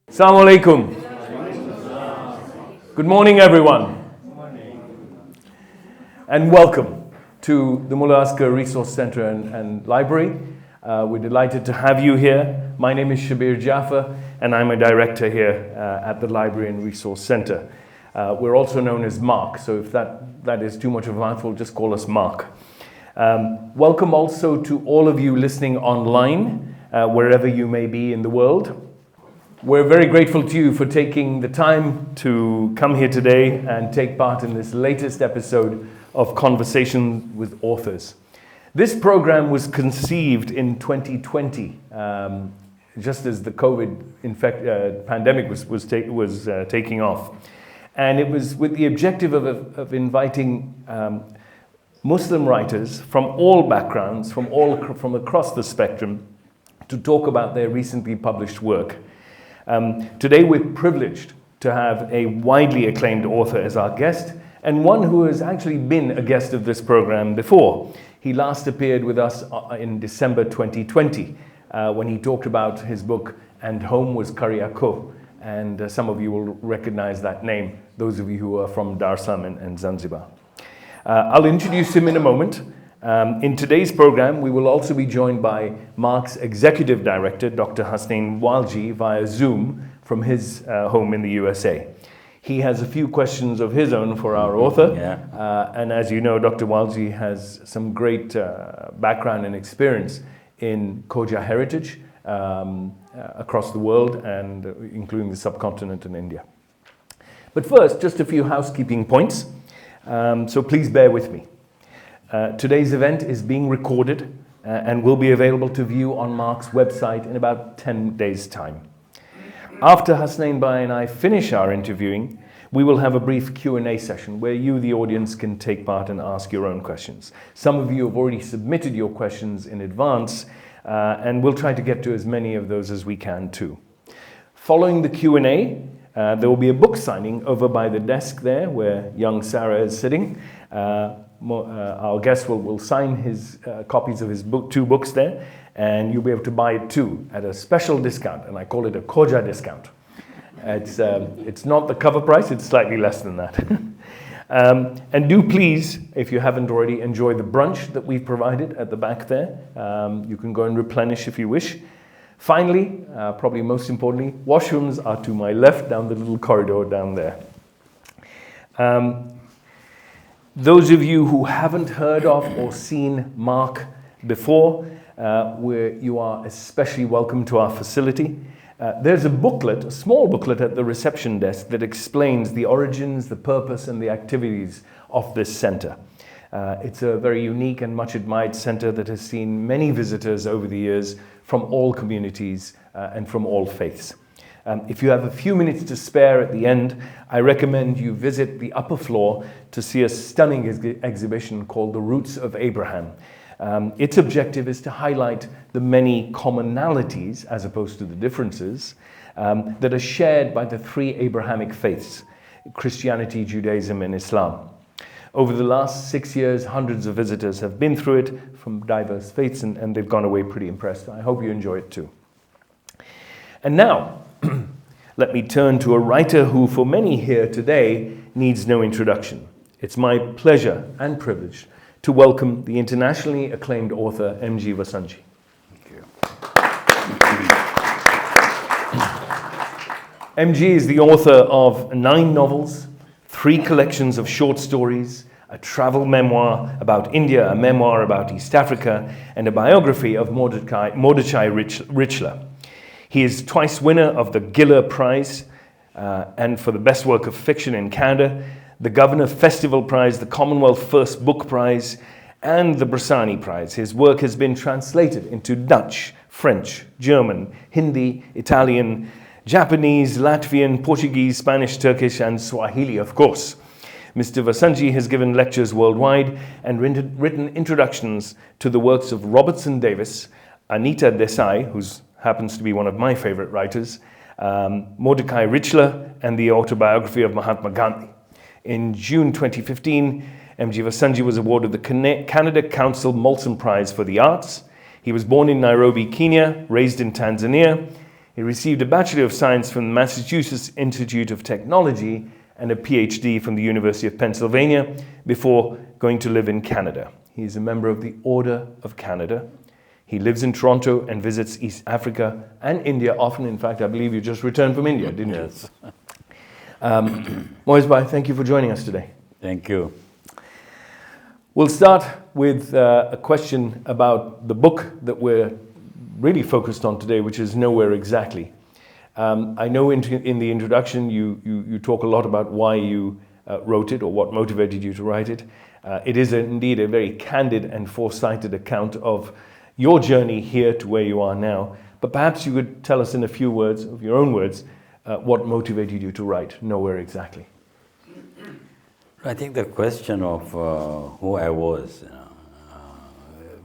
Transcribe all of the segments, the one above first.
Assalamu alaikum. Good morning, everyone. And welcome to the Mullah Askar Resource Center and Library. We're delighted to have you here. My name is Shabbir Jaffer, and I'm a director here at the Library and Resource Center. We're also known as MARC, so if that is too much of a mouthful, just call us MARC. Welcome also to all of you listening online, wherever you may be in the world. We're very grateful to you for taking the time to come here today and take part in this latest episode of Conversation with Authors. This program was conceived in 2020, just as the COVID pandemic was taking off. And it was with the objective of inviting Muslim writers from all backgrounds, from across the spectrum, to talk about their recently published work. Today we're privileged to have a widely acclaimed author as our guest, and one who has actually been a guest of this program before. He last appeared with us in December 2020 when he talked about his book And Home Was Kariako, and some of you will recognize that name, those of you who are from Dar es Salaam and Zanzibar. I'll introduce him in a moment. In today's program, we will also be joined by MARC's Executive Director, Dr. Hasnain Walji, via Zoom from his home in the USA. He has a few questions of his own for our author. And as you know, Dr. Walji has some great background and experience in Khoja heritage across the world, and including the subcontinent and India. But first, just a few housekeeping points. So please bear with me. Today's event is being recorded and will be available to view on MARC's website in about 10 days' time. After Hasnain Bhai and I finish our interviewing, we will have a brief Q&A session where you, the audience, can take part and ask your own questions. Some of you have already submitted your questions in advance, and we'll try to get to as many of those as we can too. Following the Q&A, there will be a book signing over by the desk there where young Sarah is sitting. Our guest will sign his copies of his two books there, and you'll be able to buy it too at a special discount, and I call it a Khoja discount. It's not the cover price, it's slightly less than that. And do please, if you haven't already, enjoy the brunch that we've provided at the back there. You can go and replenish if you wish. Finally, probably most importantly, washrooms are to my left down the little corridor down there. Those of you who haven't heard of or seen MARC before, you are especially welcome to our facility. There's a booklet, a small booklet at the reception desk that explains the origins, the purpose, and the activities of this center. It's a very unique and much admired center that has seen many visitors over the years from all communities and from all faiths. If you have a few minutes to spare at the end, I recommend you visit the upper floor to see a stunning exhibition called The Roots of Abraham. Its objective is to highlight the many commonalities, as opposed to the differences, that are shared by the three Abrahamic faiths, Christianity, Judaism, and Islam. Over the last 6 years, hundreds of visitors have been through it from diverse faiths, and they've gone away pretty impressed. I hope you enjoy it too. And now, let me turn to a writer who, for many here today, needs no introduction. It's my pleasure and privilege to welcome the internationally acclaimed author, M.G. Vassanji. Thank you. M.G. is the author of 9 novels, 3 collections of short stories, a travel memoir about India, a memoir about East Africa, and a biography of Mordecai Richler. He is twice winner of the Giller Prize and for the best work of fiction in Canada, the Governor Festival Prize, the Commonwealth First Book Prize, and the Bressani Prize. His work has been translated into Dutch, French, German, Hindi, Italian, Japanese, Latvian, Portuguese, Spanish, Turkish, and Swahili, of course. Mr. Vassanji has given lectures worldwide and written introductions to the works of Robertson Davies, Anita Desai, who happens to be one of my favorite writers, Mordecai Richler, and the autobiography of Mahatma Gandhi. In June 2015, M.G. Vassanji was awarded the Canada Council Molson Prize for the Arts. He was born in Nairobi, Kenya, raised in Tanzania. He received a Bachelor of Science from the Massachusetts Institute of Technology and a PhD from the University of Pennsylvania before going to live in Canada. He is a member of the Order of Canada. He lives in Toronto and visits East Africa and India often. In fact, I believe you just returned from India, didn't you? Yes. Moez Bhai, thank you for joining us today. Thank you. We'll start with a question about the book that we're really focused on today, which is Nowhere Exactly. I know in the introduction you talk a lot about why you wrote it or what motivated you to write it. It is indeed a very candid and foresighted account of your journey here to where you are now. But perhaps you could tell us in a few words, of your own words, what motivated you to write Nowhere Exactly. I think the question of who I was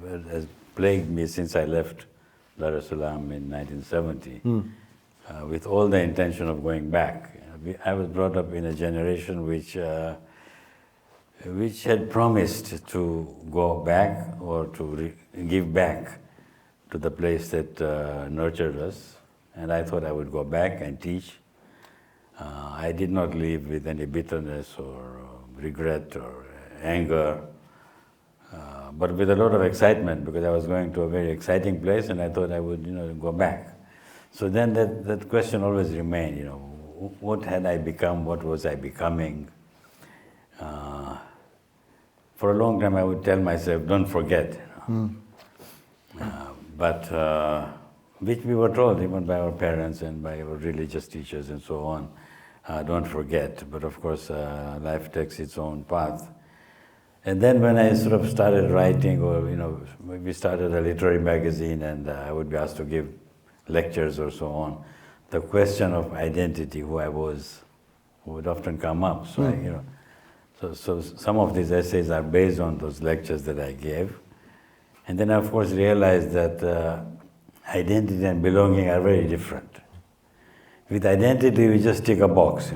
has plagued me since I left Dar es Salaam in 1970, with all the intention of going back. I was brought up in a generation which had promised to go back or to give back to the place that nurtured us, and I thought I would go back and teach. I did not leave with any bitterness or regret or anger, but with a lot of excitement, because I was going to a very exciting place and I thought I would, go back. So then that question always remained, what had I become, what was I becoming? For a long time I would tell myself, don't forget. But which we were told even by our parents and by our religious teachers and so on, don't forget. But of course, life takes its own path. And then when I sort of started writing, or we started a literary magazine, and I would be asked to give lectures or so on, the question of identity, who I was, would often come up. So so some of these essays are based on those lectures that I gave. And then I, of course, realized that identity and belonging are very different. With identity, we just tick a box,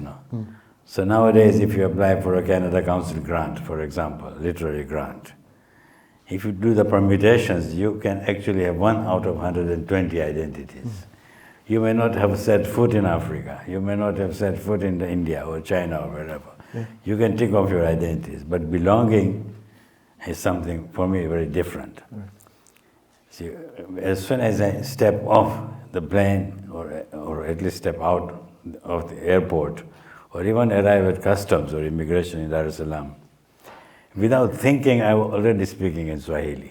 So nowadays, if you apply for a Canada Council grant, for example, literary grant, if you do the permutations, you can actually have 1 out of 120 identities. You may not have set foot in Africa. You may not have set foot in India or China or wherever. You can tick off your identities, but belonging is something, for me, very different. See, as soon as I step off the plane, or at least step out of the airport, or even arrive at customs or immigration in Dar es Salaam, without thinking, I was already speaking in Swahili.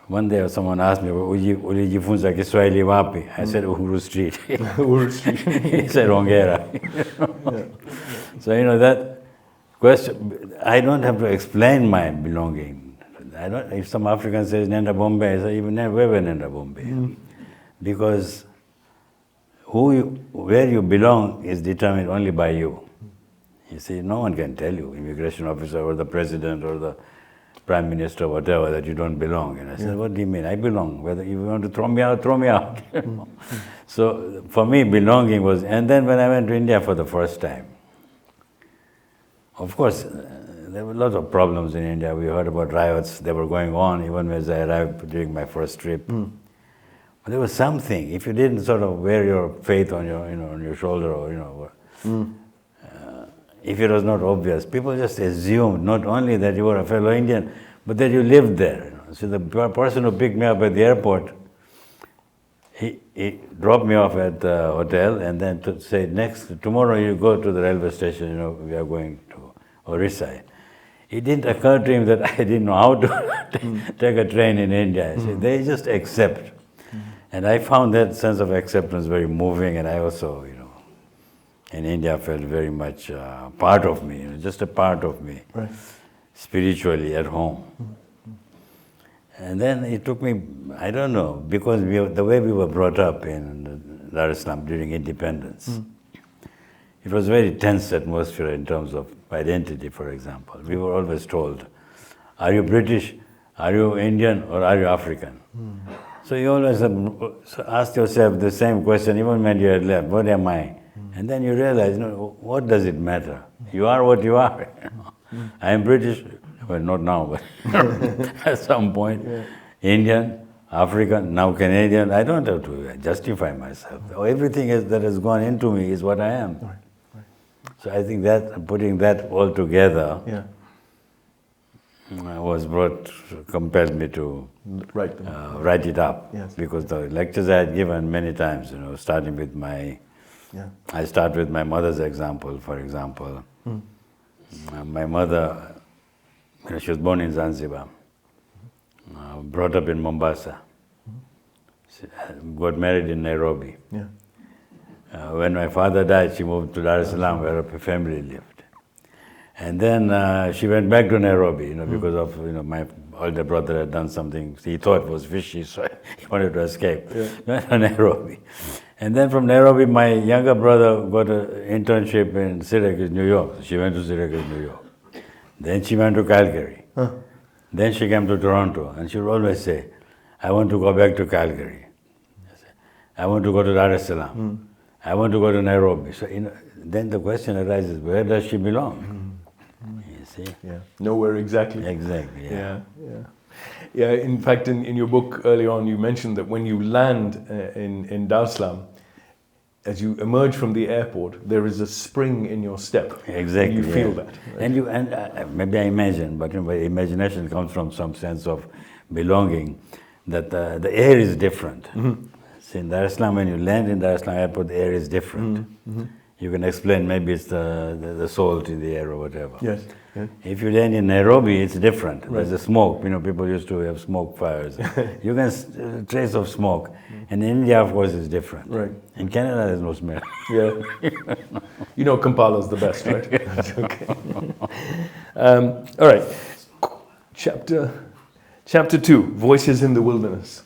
One day someone asked me, ulijifunza Kiswahili wapi? I said, Uhuru Street. Uhuru Street. He said, Hongera. So, that question, I don't have to explain my belonging. If some African says Nenda Bombay, I say, even where Nenda Bombay? Because where you belong is determined only by you. You see, no one can tell you, immigration officer or the president or the prime minister, whatever, that you don't belong. And I said, what do you mean? I belong. Whether you want to throw me out, throw me out. So for me, belonging was, and then when I went to India for the first time, of course, there were lots of problems in India. We heard about riots that were going on even as I arrived during my first trip. But there was something. If you didn't sort of wear your faith on your, on your shoulder, or if it was not obvious, people just assumed not only that you were a fellow Indian, but that you lived there. So the person who picked me up at the airport, he dropped me off at the hotel, and then said, tomorrow you go to the railway station. We are going to Orissa. It didn't occur to him that I didn't know how to take a train in India. So they just accept. And I found that sense of acceptance very moving, and I also, in India felt very much part of me, just a part of me, spiritually at home. And then it took me, I don't know, because the way we were brought up in Dar es Salaam during independence, it was a very tense atmosphere in terms of identity, for example. We were always told, are you British, are you Indian, or are you African? So you always ask yourself the same question, even when you had left, what am I? And then you realize, what does it matter? You are what you are. I am British, well, not now, but at some point, Indian, African, now Canadian. I don't have to justify myself. Everything that has gone into me is what I am. Right. Right. So I think that putting that all together Yeah. was what compelled me to Write them. write it up. Yes. Because the lectures I had given many times, starting with I start with my mother's example, for example. My mother, she was born in Zanzibar, brought up in Mombasa, she got married in Nairobi. Yeah. When my father died, she moved to Dar es Salaam, where her family lived. And then she went back to Nairobi, because of, my older brother had done something he thought was fishy, so he wanted to escape. Yeah. Went to Nairobi. And then from Nairobi, my younger brother got an internship in Syracuse, New York. She went to Syracuse, New York. Then she went to Calgary. Then she came to Toronto, and she would always say, I want to go back to Calgary. I want to go to Dar es Salaam. I want to go to Nairobi. So, then the question arises, where does she belong? You see? Yeah. Nowhere exactly. Exactly, yeah. Yeah, in fact, in your book early on, you mentioned that when you land in Dar es Salaam, as you emerge from the airport, there is a spring in your step. Exactly. You feel that. Right? And maybe I imagine, but imagination comes from some sense of belonging, that the air is different. See, in Dar es Salaam, when you land in Dar es Salaam airport, the air is different. You can explain, maybe it's the salt in the air or whatever. Yes. Yeah. If you land in Nairobi, it's different. Right. There's a smoke. People used to have smoke fires. You can trace of smoke. And in India, of course, it's different. Right. In Canada, there's no smell. Yeah. Kampala's the best, right? That's okay. All right. Chapter 2, Voices in the Wilderness.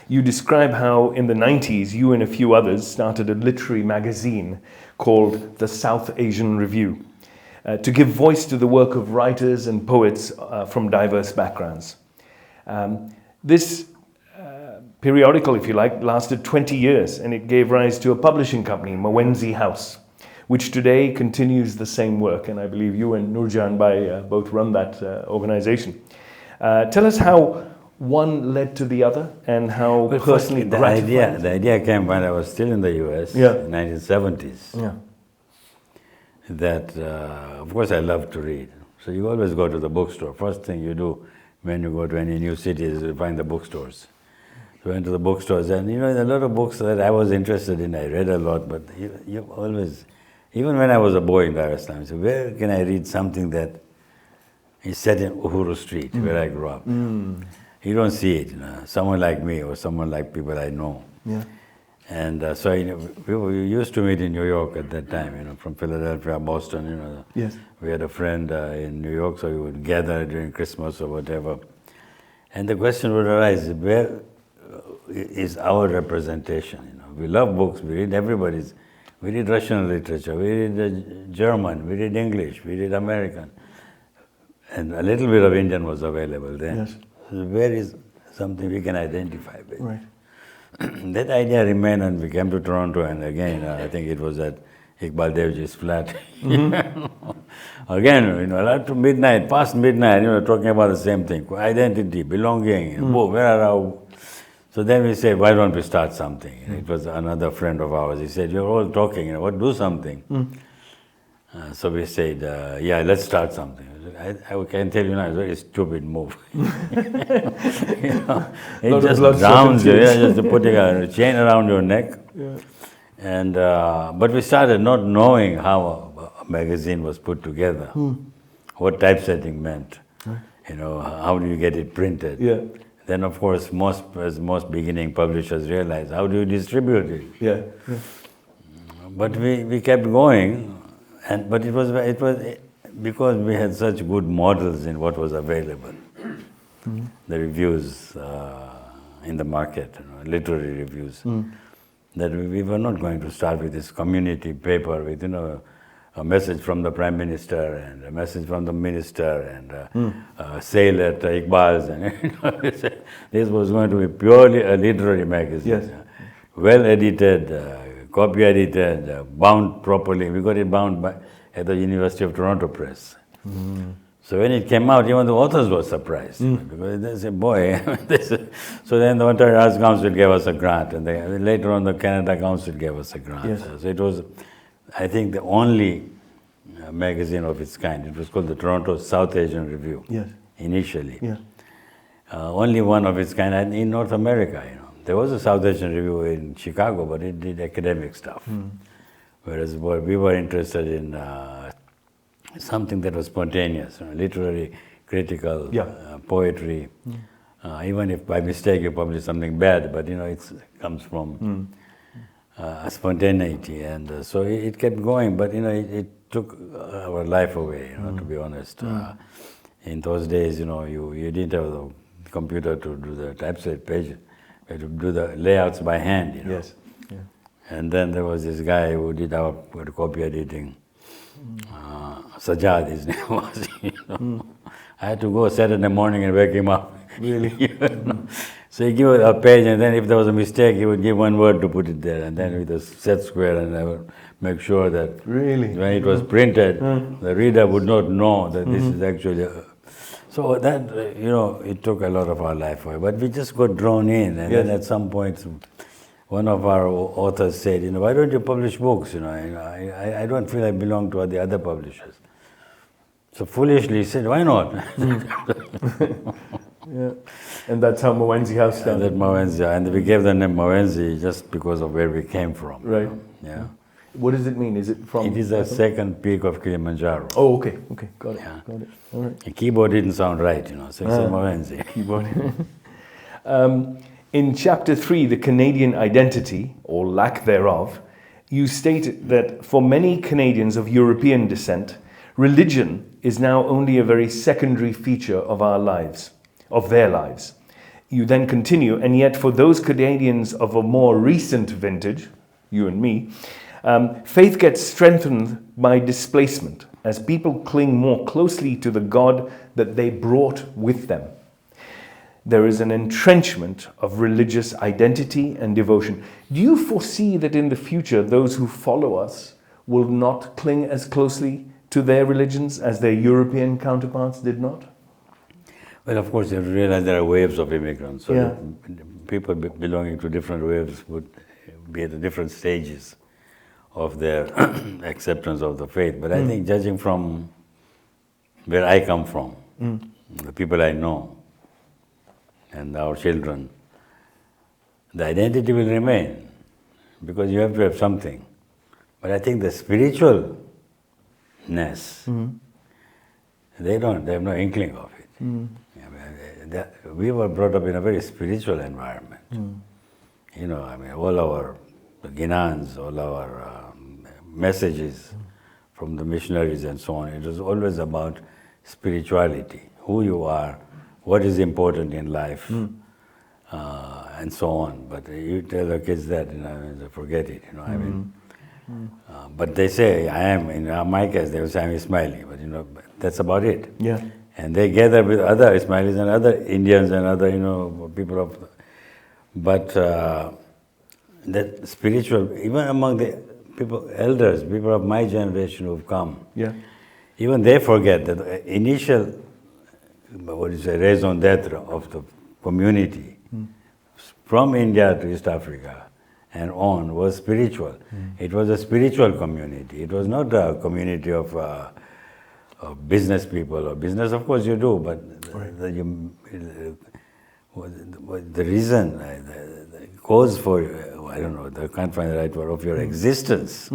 You describe how in the 90s, you and a few others started a literary magazine called the South Asian Review, to give voice to the work of writers and poets from diverse backgrounds. This periodical, if you like, lasted 20 years, and it gave rise to a publishing company, Mawenzi House, which today continues the same work, and I believe you and Nurjan Bhai both run that organization. Tell us how one led to the other, and how personally the idea came when I was still in the US in the 1970s. Yeah. That, of course, I love to read. So you always go to the bookstore. First thing you do when you go to any new city is you find the bookstores. So I went to the bookstores, and a lot of books that I was interested in, I read a lot, but you always, even when I was a boy in Dar es Salaam, I said, where can I read something that is set in Uhuru Street, where I grew up? You don't see it, someone like me or someone like people I know. Yeah. And so we used to meet in New York at that time, from Philadelphia, Boston, Yes. We had a friend in New York, so we would gather during Christmas or whatever. And the question would arise, where is our representation? We love books, we read everybody's. We read Russian literature, we read German, we read English, we read American. And a little bit of Indian was available then. Yes. So where is something we can identify with? Right. That idea remained, and we came to Toronto, and again, I think it was at Iqbal Devji's flat. Again, up to midnight, past midnight, talking about the same thing, identity, belonging, where are our... So then we said, why don't we start something? It was another friend of ours. He said, you're all talking, do something. So we said, yeah, let's start something. I can tell you now, it's a very stupid move. It just drowns you, just putting a chain around your neck. Yeah. And but we started not knowing how a magazine was put together, what typesetting meant, how do you get it printed. Yeah. Then, of course, as most beginning publishers realize, how do you distribute it? Yeah. But we kept going, but it was because we had such good models in what was available. The reviews in the market, literary reviews, that we were not going to start with this community paper with a message from the Prime Minister and a message from the Minister and a sale at Iqbal's. And this was going to be purely a literary magazine. Yes. Well edited, copy edited, bound properly. We got it bound at the University of Toronto Press. So when it came out, even the authors were surprised because they said, "Boy!" So then the Ontario Arts Council gave us a grant, and later on the Canada Council gave us a grant. Yes. So it was, I think, the only magazine of its kind. It was called the Toronto South Asian Review. Yes. Initially. Yeah. Only one of its kind in North America. There was a South Asian Review in Chicago, but it did academic stuff. Whereas we were interested in something that was spontaneous, literary, critical, poetry. Even if by mistake you publish something bad, but it comes from spontaneity, and so it kept going. But it took our life away. To be honest, in those days, you didn't have the computer to do the typeset page, you had to do the layouts by hand. Yes. Yeah. And then there was this guy who did our copy editing. Sajjad, his name was. I had to go Saturday morning and wake him up. Really? So he gave a page, and then if there was a mistake, he would give one word to put it there, and then with a set square, and I would make sure that when it was printed, the reader would not know that this is actually. So that it took a lot of our life away, but we just got drawn in, and then at some point, one of our authors said, "Why don't you publish books? I don't feel I belong to the other publishers." So foolishly he said, "Why not?" Yeah, and that's how Mawenzi House started. And we gave the name Mawenzi just because of where we came from. Right. Yeah. What does it mean? Is it from? It is the second peak of Kilimanjaro. Oh, okay, got it, Yeah. got it. All right. The keyboard didn't sound right, so it's Mawenzi. Keyboard. In chapter 3, The Canadian Identity, or Lack Thereof, you state that for many Canadians of European descent, religion is now only a very secondary feature of our lives, of their lives. You then continue, and yet for those Canadians of a more recent vintage, you and me, faith gets strengthened by displacement as people cling more closely to the God that they brought with them. There is an entrenchment of religious identity and devotion. Do you foresee that in the future those who follow us will not cling as closely to their religions as their European counterparts did not? Well, of course, you realize there are waves of immigrants. So people belonging to different waves would be at different stages of their acceptance of the faith. But I think judging from where I come from, the people I know, and our children, the identity will remain because you have to have something. But I think the spiritualness, they have no inkling of it. We were brought up in a very spiritual environment. All our ginans, all our messages from the missionaries and so on, it was always about spirituality, who you are, what is important in life, and so on. But you tell the kids that, they forget it. But they say I am. In my case, they will say I'm Ismaili, but that's about it. Yeah. And they gather with other Ismailis and other Indians and other people of. But that spiritual, even among the people, elders, people of my generation who've come, even they forget that the initial raison d'etre of the community from India to East Africa and on was spiritual. It was a spiritual community. It was not a community of business people or business. Of course you do, but the reason, the cause for, I don't know, I can't find the right word, of your existence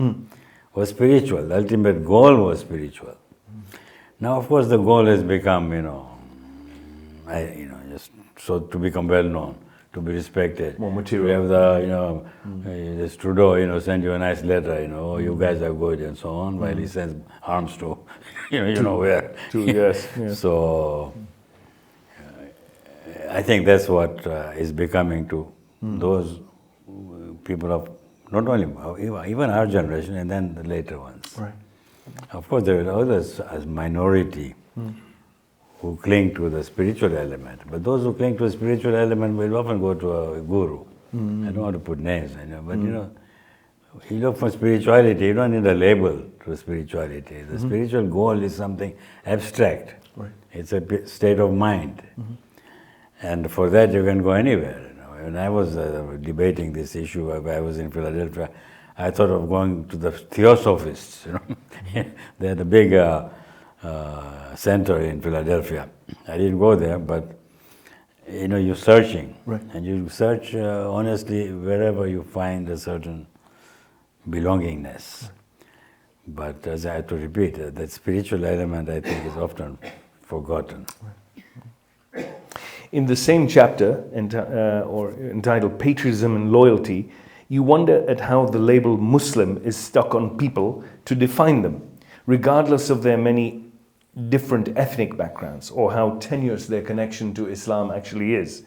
was spiritual. The ultimate goal was spiritual. Now, of course, the goal has become, just so to become well known, to be respected. More material. We have the, this Trudeau, send you a nice letter, oh, you guys are good and so on, while he sends arms to, where. Yes. So, I think that's what is becoming to those people of, not only, even our generation and then the later ones. Right. Of course, there are others as minority who cling to the spiritual element. But those who cling to the spiritual element will often go to a guru. I don't want to put names, but you look for spirituality, you don't need a label to spirituality. The spiritual goal is something abstract. Right. It's a state of mind. And for that you can go anywhere. When I was debating this issue, I was in Philadelphia, I thought of going to the Theosophists. They had a big center in Philadelphia. I didn't go there, but you're searching. Right. And you search honestly wherever you find a certain belongingness. But as I have to repeat, that spiritual element I think is often forgotten. In the same chapter, entitled Patriotism and Loyalty, you wonder at how the label Muslim is stuck on people to define them, regardless of their many different ethnic backgrounds or how tenuous their connection to Islam actually is.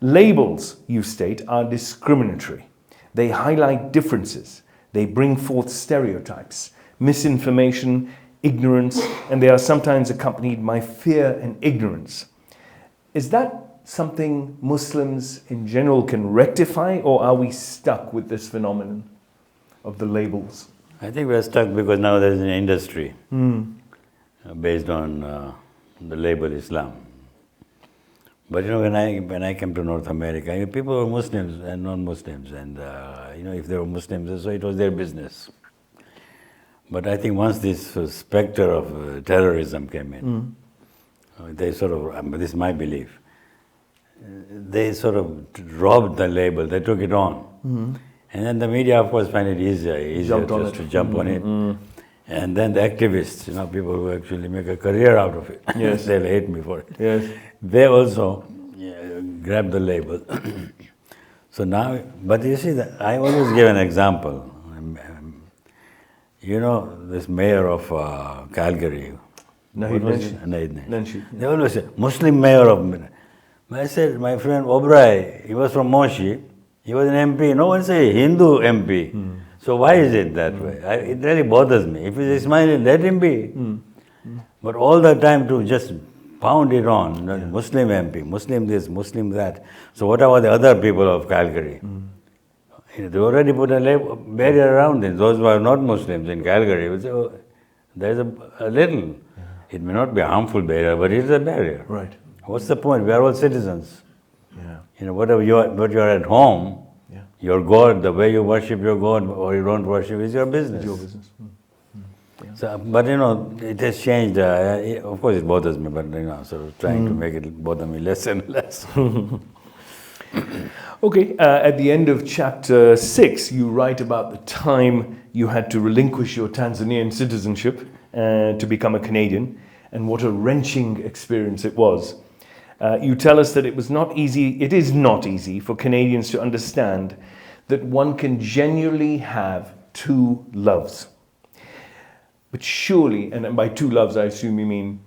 Labels, you state, are discriminatory. They highlight differences. They bring forth stereotypes, misinformation, ignorance, and they are sometimes accompanied by fear and ignorance. Is that something Muslims in general can rectify, or are we stuck with this phenomenon of the labels? I think we're stuck because now there's an industry based on the label Islam. But when I came to North America, people were Muslims and non-Muslims, and if they were Muslims, so it was their business. But I think once this specter of terrorism came in, they sort of, this is my belief, they sort of robbed the label, they took it on. And then the media, of course, find it easier just to jump on it. And then the activists, people who actually make a career out of it, yes. They'll hate me for it. Yes. They also grab the label. So now, but you see, I always give an example. This mayor of Calgary, Nanshi. They always say, Muslim mayor of... I said, my friend Obrai, he was from Moshi, he was an MP. No one say Hindu MP. So why is it that way? It really bothers me. If he's Ismaili, let him be. But all the time to just pound it on, Muslim MP, Muslim this, Muslim that. So what about the other people of Calgary? They already put a barrier around it. Those who are not Muslims in Calgary would say, oh, there's a little. It may not be a harmful barrier, but it is a barrier. Right. What's the point? We are all citizens. Yeah. Whatever you are at home, your God, the way you worship your God or you don't worship is your business. It's your business. Yeah. So, but it has changed. Of course, it bothers me, but sort of trying to make it bother me less and less. Okay, at the end of chapter 6, you write about the time you had to relinquish your Tanzanian citizenship to become a Canadian, and what a wrenching experience it was. You tell us that it is not easy for Canadians to understand that one can genuinely have two loves. But surely, and by two loves I assume you mean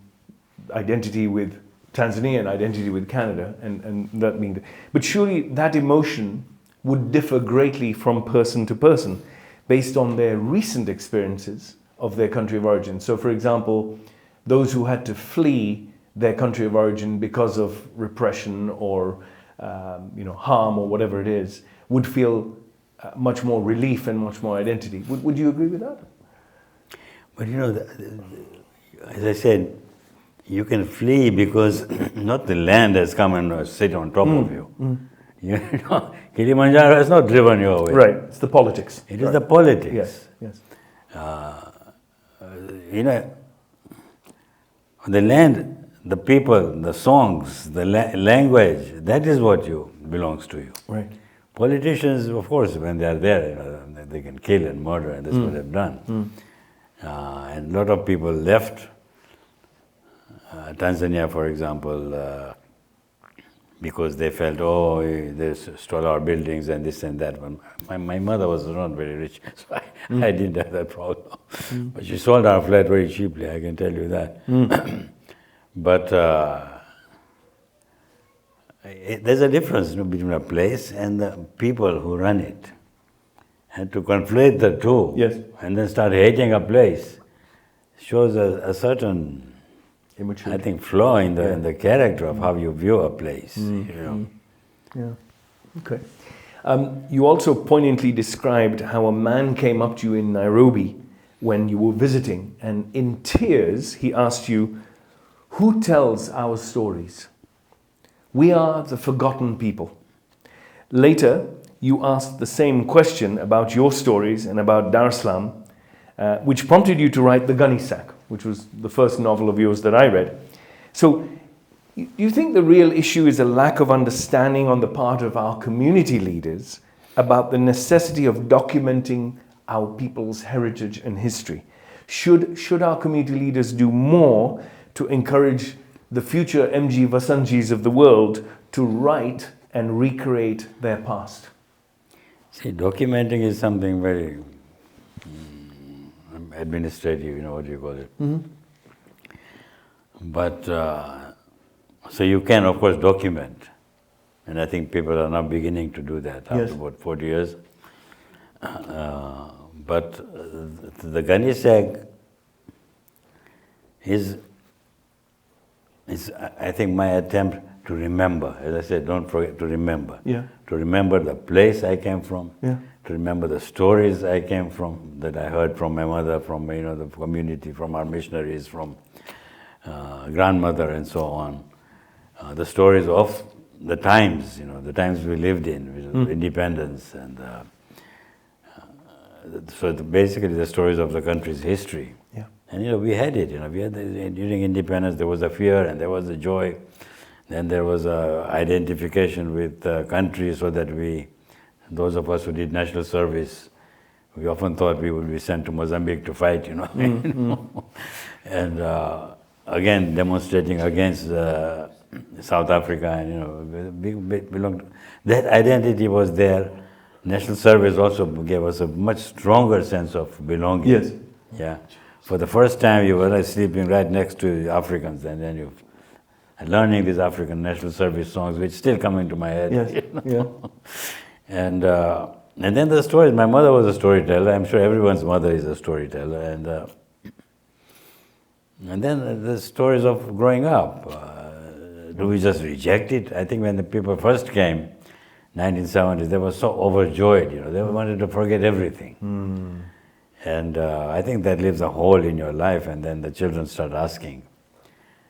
identity with Tanzania and identity with Canada, and that means, but surely that emotion would differ greatly from person to person based on their recent experiences of their country of origin. So for example, those who had to flee their country of origin because of repression or harm or whatever it is, would feel much more relief and much more identity. Would you agree with that? But as I said, you can flee because not the land has come and sit on top of you. Kilimanjaro has not driven you away. Right, it's the politics. It is the politics. Yes. The land, the people, the songs, the language, that is what belongs to you. Right. Politicians, of course, when they are there, they can kill and murder, and that's what they've done. And a lot of people left Tanzania, for example, because they felt, they stole our buildings and this and that. My mother was not very rich, so I didn't have that problem. But she sold our flat very cheaply, I can tell you that. But there's a difference between a place and the people who run it. And to conflate the two, and then start hating a place, shows a certain, I think, flaw in the character of how you view a place. Yeah. Okay. You also poignantly described how a man came up to you in Nairobi when you were visiting, and in tears he asked you, Who tells our stories? We are the forgotten people. Later, you asked the same question about your stories and about Dar es Salaam, which prompted you to write The Gunny Sack, which was the first novel of yours that I read. So, do you think the real issue is a lack of understanding on the part of our community leaders about the necessity of documenting our people's heritage and history? Should our community leaders do more to encourage the future MG Vassanjis of the world to write and recreate their past? See, documenting is something very administrative, what do you call it? Mm-hmm. But, so you can, of course, document. And I think people are now beginning to do that after about 40 years. But the Gunny Sack is, I think, my attempt to remember. As I said, don't forget to remember. Yeah. To remember the place I came from. Yeah. To remember the stories I came from, that I heard from my mother, from the community, from our missionaries, from grandmother, and so on. The stories of the times, the times we lived in, independence, and so basically the stories of the country's history. Yeah. And we had it. We had during independence there was a fear and there was a joy. Then there was a identification with the country, so that those of us who did national service, we often thought we would be sent to Mozambique to fight. And again demonstrating against South Africa, and belonged. That identity was there. National service also gave us a much stronger sense of belonging. Yes. Yeah. For the first time, you were sleeping right next to Africans, and then learning these African national service songs, which still come into my head. Yes. Yeah. And then the stories. My mother was a storyteller. I'm sure everyone's mother is a storyteller. And then the stories of growing up. Do we just reject it? I think when the people first came, 1970s, they were so overjoyed. They wanted to forget everything. And I think that leaves a hole in your life. And then the children start asking.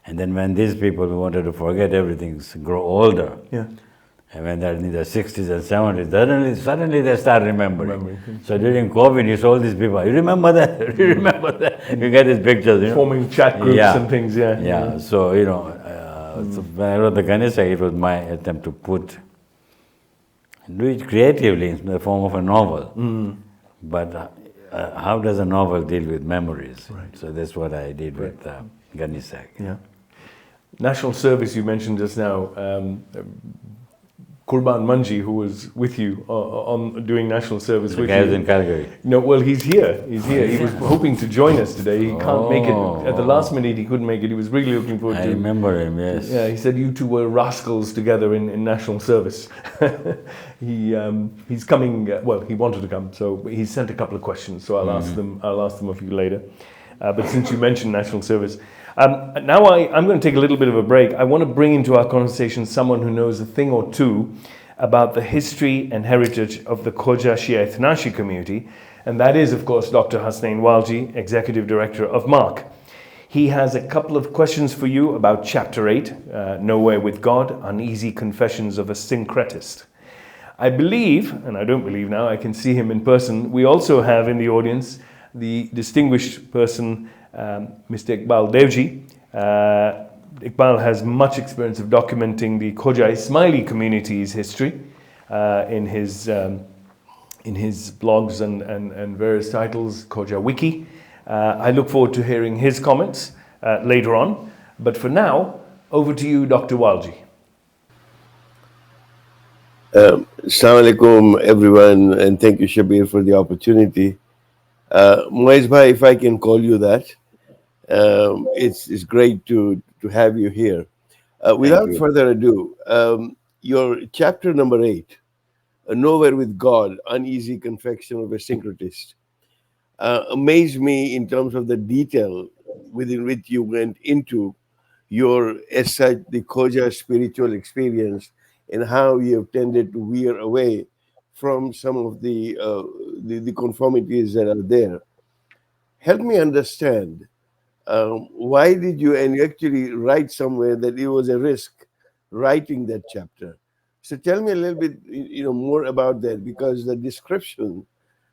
And then when these people who wanted to forget everything grow older, and when they're in their 60s and 70s, suddenly they start remembering. So during COVID, you saw all these people, you remember that? You remember that? You get these pictures. Forming chat groups and things, Yeah, so, so when I wrote The Gunny Sack, it was my attempt to do it creatively in the form of a novel. But how does a novel deal with memories? Right. So that's what I did with Gunny Sack. Yeah. National service, you mentioned just now. Kurban Manji, who was with you on doing national service with you. The guy was in Calgary. No, well, he's here. He's here. He was hoping to join us today. He can't make it. At the last minute, he couldn't make it. He was really looking forward to it. I remember him, yes. Yeah, he said you two were rascals together in national service. He's coming. Well, he wanted to come, so he sent a couple of questions. So I'll ask them of you later. But since you mentioned national service, now I'm going to take a little bit of a break. I want to bring into our conversation someone who knows a thing or two about the history and heritage of the Khoja Shia Ethnashi community, and that is, of course, Dr. Hasnain Walji, Executive Director of MARC. He has a couple of questions for you about Chapter 8, Nowhere with God, Uneasy Confessions of a Syncretist. I believe, and I don't believe now, I can see him in person, we also have in the audience the distinguished person, Mr. Iqbal Devji. Iqbal has much experience of documenting the Khoja Ismaili community's history in his blogs and various titles, Khoja Wiki. I look forward to hearing his comments later on. But for now, over to you, Dr. Walji. Assalamu alaikum, everyone, and thank you, Shabbir, for the opportunity. Moez bhai, if I can call you that, it's great to have you here. Without further ado, your chapter number 8, Nowhere with God, Uneasy Confession of a Syncretist, amazed me in terms of the detail within which you went into your, as such, the Khoja spiritual experience and how you have tended to veer away from some of the conformities that are there. Help me understand Why did you, and you actually write somewhere that it was a risk writing that chapter. So tell me a little bit, more about that, because the description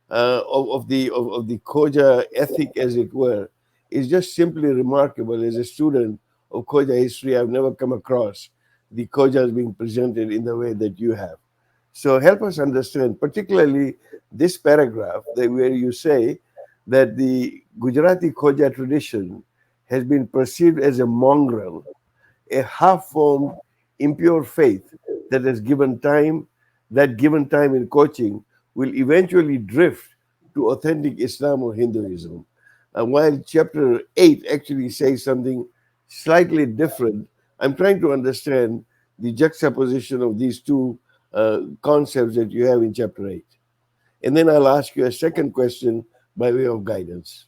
of the Khoja ethic, as it were, is just simply remarkable. As a student of Khoja history, I've never come across the Khojas being presented in the way that you have. So help us understand, particularly this paragraph where you say that the Gujarati Khoja tradition has been perceived as a mongrel, a half-formed, impure faith that has given time in coaching will eventually drift to authentic Islam or Hinduism. And while chapter 8 actually says something slightly different, I'm trying to understand the juxtaposition of these two concepts that you have in chapter 8. And then I'll ask you a second question by way of guidance.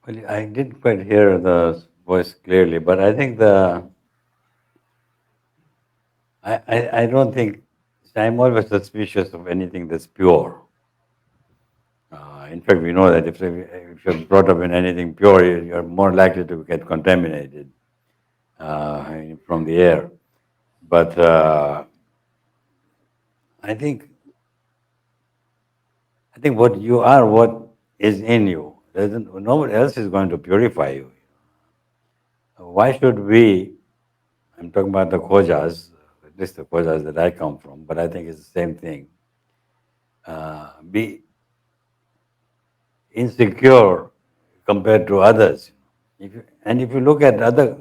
Well, I didn't quite hear the voice clearly, but I think I don't think, I'm always suspicious of anything that's pure. In fact, we know that if you're brought up in anything pure, you're more likely to get contaminated from the air. But I think what you are, what is in you. Nobody else is going to purify you. Why should we? I'm talking about the Khojas, at least the Khojas that I come from, but I think it's the same thing. Be insecure compared to others. If you look at other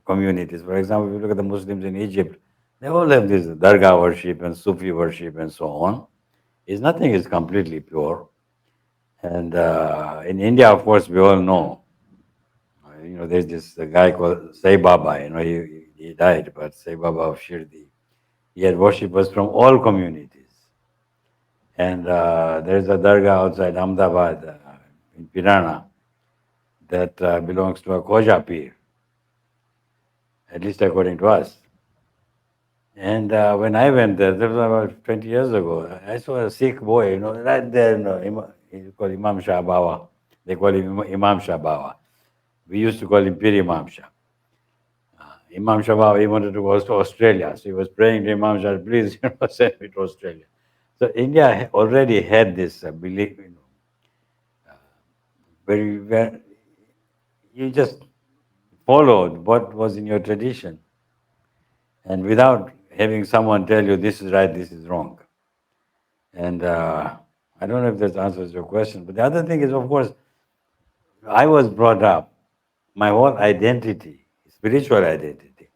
communities, for example, if you look at the Muslims in Egypt, they all have this Dargah worship and Sufi worship and so on. Nothing is completely pure. And in India, of course, we all know. There's this guy called Sai Baba. He died, but Sai Baba of Shirdi. He had worshippers from all communities. And there's a dargah outside Ahmedabad in Pirana that belongs to a Khoja Pir, at least according to us. And when I went there, that was about 20 years ago, I saw a Sikh boy, right there, he's called Imam Shah Bawa. They call him Imam Shah Bawa. We used to call him Pir Imam Shah. Imam Shah Bawa, he wanted to go to Australia. So he was praying to Imam Shah, please, send me to Australia. So India already had this belief, where you just followed what was in your tradition, and without having someone tell you this is right, this is wrong. And I don't know if that answers your question, but the other thing is, of course, I was brought up, my whole identity, spiritual identity,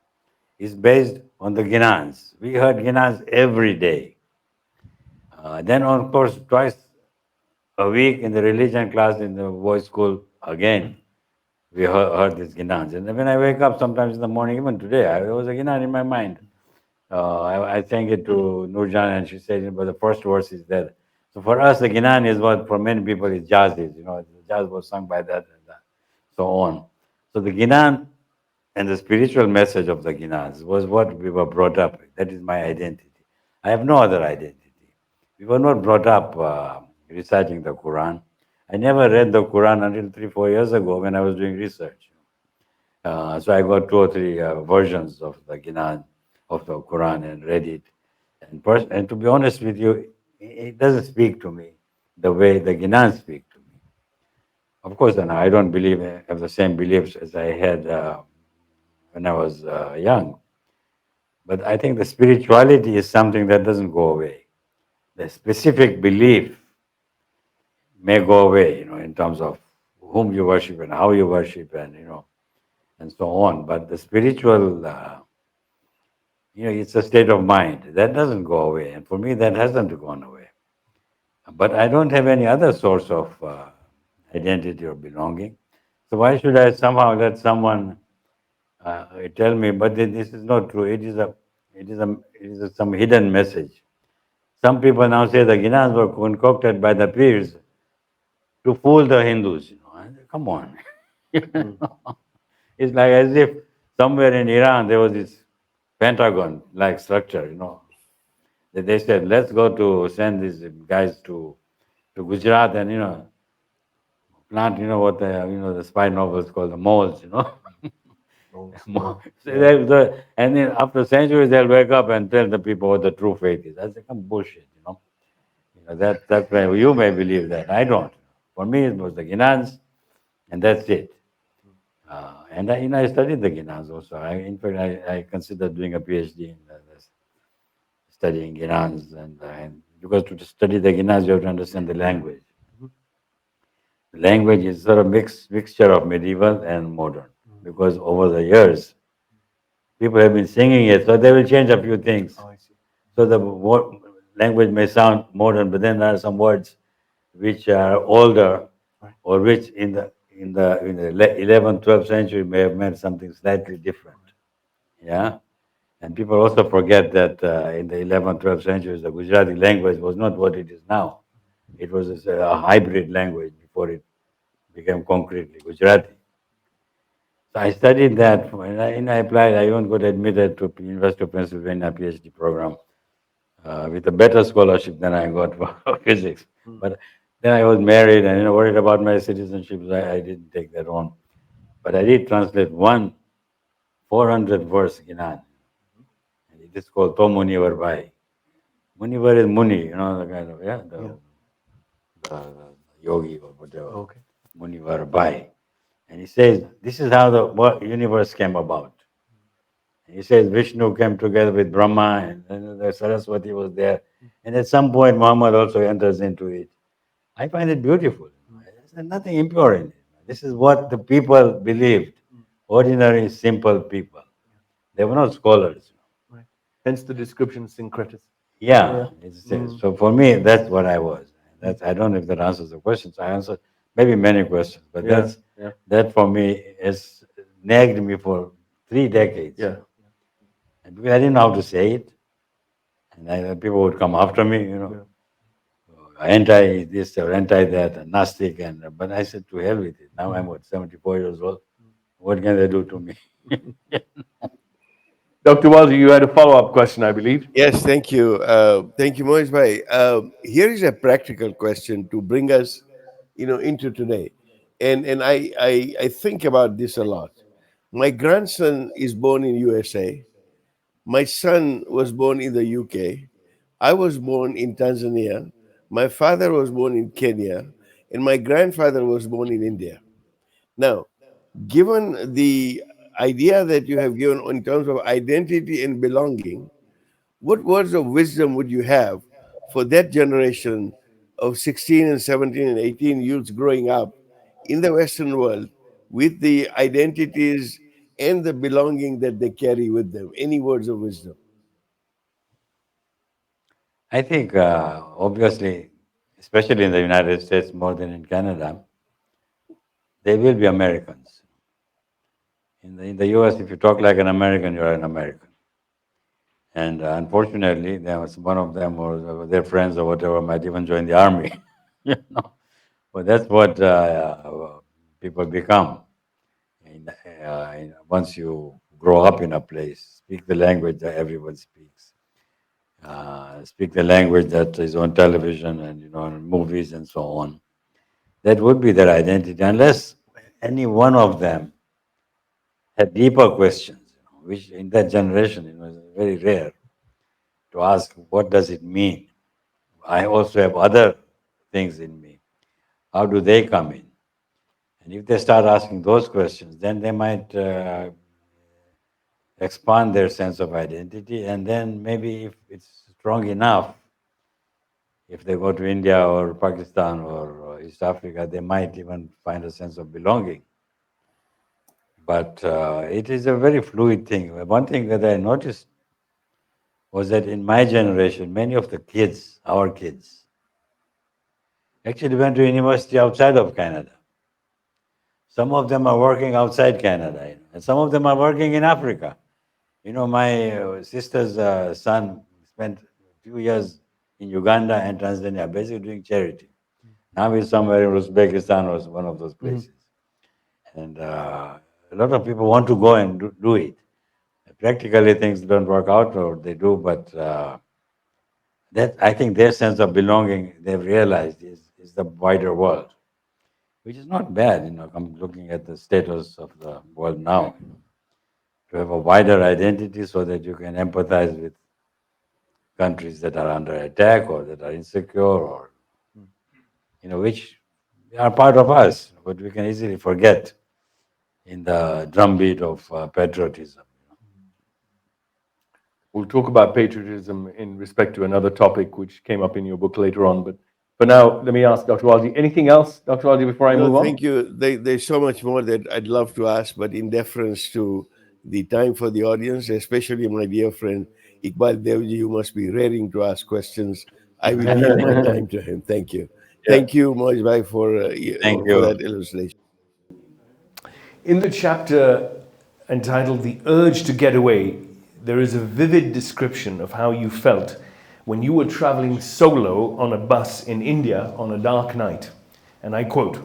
is based on the Ginans. We heard Ginans every day. Then, of course, twice a week in the religion class in the boys' school, again, we heard these Ginans. And when I wake up sometimes in the morning, even today, there was a Ginan in my mind. I sang it to Nurjan, and she said, but the first verse is that. So for us, the Ginan is what for many people is jazz is. Jazz was sung by that and that, so on. So the Ginan and the spiritual message of the Ginans was what we were brought up with. That is my identity. I have no other identity. We were not brought up reciting the Quran. I never read the Quran until 3-4 years ago when I was doing research. So I got 2 or 3 versions of the Ginan of the Quran and read it. And to be honest with you, it doesn't speak to me the way the Ginan speak to me. Of course, and I don't have the same beliefs as I had when I was young. But I think the spirituality is something that doesn't go away. The specific belief may go away, in terms of whom you worship and how you worship and so on. But the spiritual, it's a state of mind. That doesn't go away. And for me, that hasn't gone away. But I don't have any other source of identity or belonging. So why should I somehow let someone tell me, but this is not true. It is some hidden message. Some people now say the Ginans were concocted by the Pirs to fool the Hindus. Come on. It's like as if somewhere in Iran there was this Pentagon-like structure, that they said, let's go to send these guys to Gujarat and, plant, what the spy novels call the moles, No. So and then after centuries, they'll wake up and tell the people what the true faith is. That's some bullshit. That's why you may believe that. I don't. For me, it was the Ginans, and that's it. And I studied the Ginans also. In fact, I considered doing a PhD in studying Ginans, and because to study the Ginans, you have to understand the language. The language is sort of mixture of medieval and modern, because over the years, people have been singing it, so they will change a few things. Oh, I see. So the language may sound modern, but then there are some words which are older, Right. or which in the 11th, 12th century may have meant something slightly different. Yeah, and people also forget that in the 11th, 12th centuries, the Gujarati language was not what it is now. It was a hybrid language before it became concretely Gujarati. So I studied that, and I applied. I even got admitted to University of Pennsylvania PhD program with a better scholarship than I got for physics. But then I was married and worried about my citizenship, so I didn't take that on. But I did translate one 400 verse Ginan, and it is called To Munivar Bhai. Munivar is Muni, the kind of the yogi or whatever. Okay. Munivar Bhai, and he says this is how the universe came about. He says Vishnu came together with Brahma, and then the Saraswati was there. And at some point, Muhammad also enters into it. I find it beautiful. There's nothing impure in it. This is what the people believed. Ordinary, simple people. They were not scholars. Right. Hence the description syncretism. Yeah. So for me, that's what I was. I don't know if that answers the questions. I answered maybe many questions, but that for me has nagged me for 3 decades. Yeah. And because I didn't know how to say it, and people would come after me, anti this or anti that, and Gnostic, but I said to hell with it. Now I'm 74 years old. What can they do to me? Dr. Walter, you had a follow-up question, I believe. Yes, thank you. Thank you, Moish bhai. Here is a practical question to bring us, into today. And I think about this a lot. My grandson is born in USA. My son was born in the UK. I was born in Tanzania. My father was born in Kenya. And my grandfather was born in India. Now, given the idea that you have given in terms of identity and belonging, what words of wisdom would you have for that generation of 16 and 17 and 18 youths growing up in the Western world with the identities and the belonging that they carry with them? Any words of wisdom? I think, obviously, especially in the United States more than in Canada, they will be Americans. In the US, if you talk like an American, you're an American. And unfortunately, there was one of them or their friends or whatever might even join the army. you know, but that's what people become. Once you grow up in a place, speak the language that everyone speaks, speak the language that is on television and in movies and so on. That would be their identity, unless any one of them had deeper questions, which in that generation is very rare to ask. What does it mean? I also have other things in me. How do they come in? And if they start asking those questions, then they might expand their sense of identity. And then maybe if it's strong enough, if they go to India or Pakistan or East Africa, they might even find a sense of belonging. But it is a very fluid thing. One thing that I noticed was that in my generation, many of the kids, our kids, actually went to university outside of Canada. Some of them are working outside Canada, and some of them are working in Africa. My sister's son spent a few years in Uganda and Tanzania, basically doing charity. Now he's somewhere in Uzbekistan or one of those places. And a lot of people want to go and do it. Practically, things don't work out, or they do, but that I think their sense of belonging, they've realized, is the wider world. which is not bad, I'm looking at the status of the world now, to have a wider identity so that you can empathize with countries that are under attack or that are insecure or, which are part of us, but we can easily forget in the drumbeat of patriotism. We'll talk about patriotism in respect to another topic which came up in your book later on. But for now, let me ask Dr. Walji, anything else, Dr. Walji, before I move on? Thank you. There's so much more that I'd love to ask, but in deference to the time for the audience, especially my dear friend Iqbal Devji, you must be raring to ask questions. I will leave my time to him. Thank you. Yeah. Thank you, Moj Bhai, for that illustration. In the chapter entitled The Urge to Get Away, there is a vivid description of how you felt when you were traveling solo on a bus in India on a dark night. And I quote,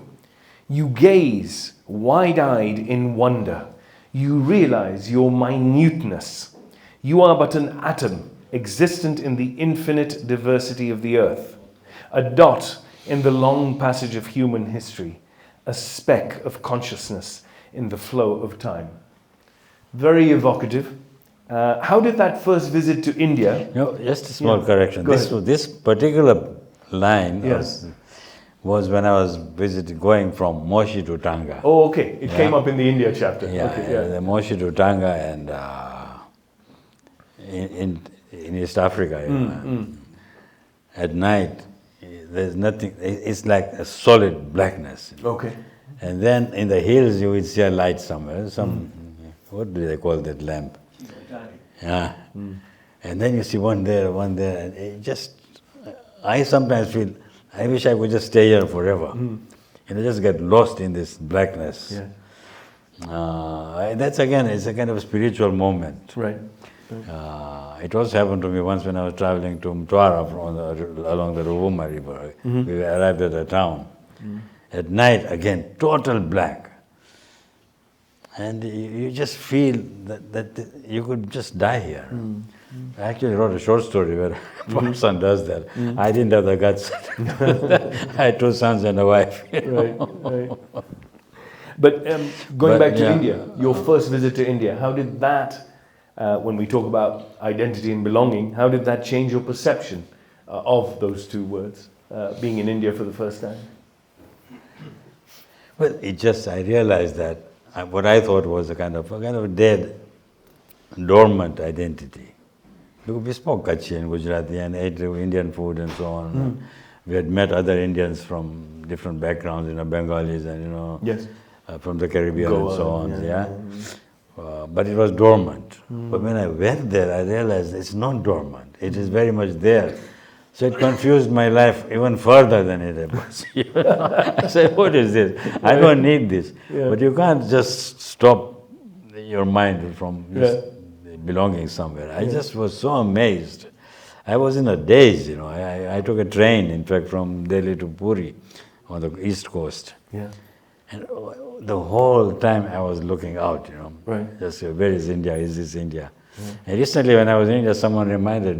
"You gaze wide-eyed in wonder. You realize your minuteness. You are but an atom existent in the infinite diversity of the earth, a dot in the long passage of human history, a speck of consciousness in the flow of time." Very evocative. How did that first visit to India? No, just a small correction. Go ahead. This particular line Yes. was when I was going from Moshi to Tanga. Oh, okay. It came up in the India chapter. Yeah, Okay, the Moshi to Tanga and in East Africa. At night, there's nothing. It's like a solid blackness. Okay. And then in the hills, you would see a light somewhere. What do they call that lamp? Yeah. And then you see one there, and it just, I sometimes feel, I wish I could just stay here forever. Just get lost in this blackness. Yeah. That's again, it's a kind of a spiritual moment. Right. It also happened to me once when I was traveling to Mtwara along the Ruvuma River. We arrived at a town. At night, again, total black. And you just feel that you could just die here. I actually wrote a short story where a person does that. I didn't have the guts. I had 2 sons and a wife. Right. But going back to India, your first visit to India, how did that, when we talk about identity and belonging, how did that change your perception of those 2 words, being in India for the first time? Well, I realized that what I thought was a kind of dead, dormant identity. Because we spoke Kutchi and Gujarati and ate Indian food and so on. We had met other Indians from different backgrounds, Bengalis and Yes. From the Caribbean Goa, and so on. But it was dormant. But when I went there, I realized it's not dormant. It is very much there. So it confused my life even further than it was. I said, what is this? I don't need this. Yeah. But you can't just stop your mind from just belonging somewhere. I just was so amazed. I was in a daze, I took a train, in fact, from Delhi to Puri on the east coast. Yeah. And the whole time I was looking out, Right. Just where is India? Is this India? And recently when I was in India, someone reminded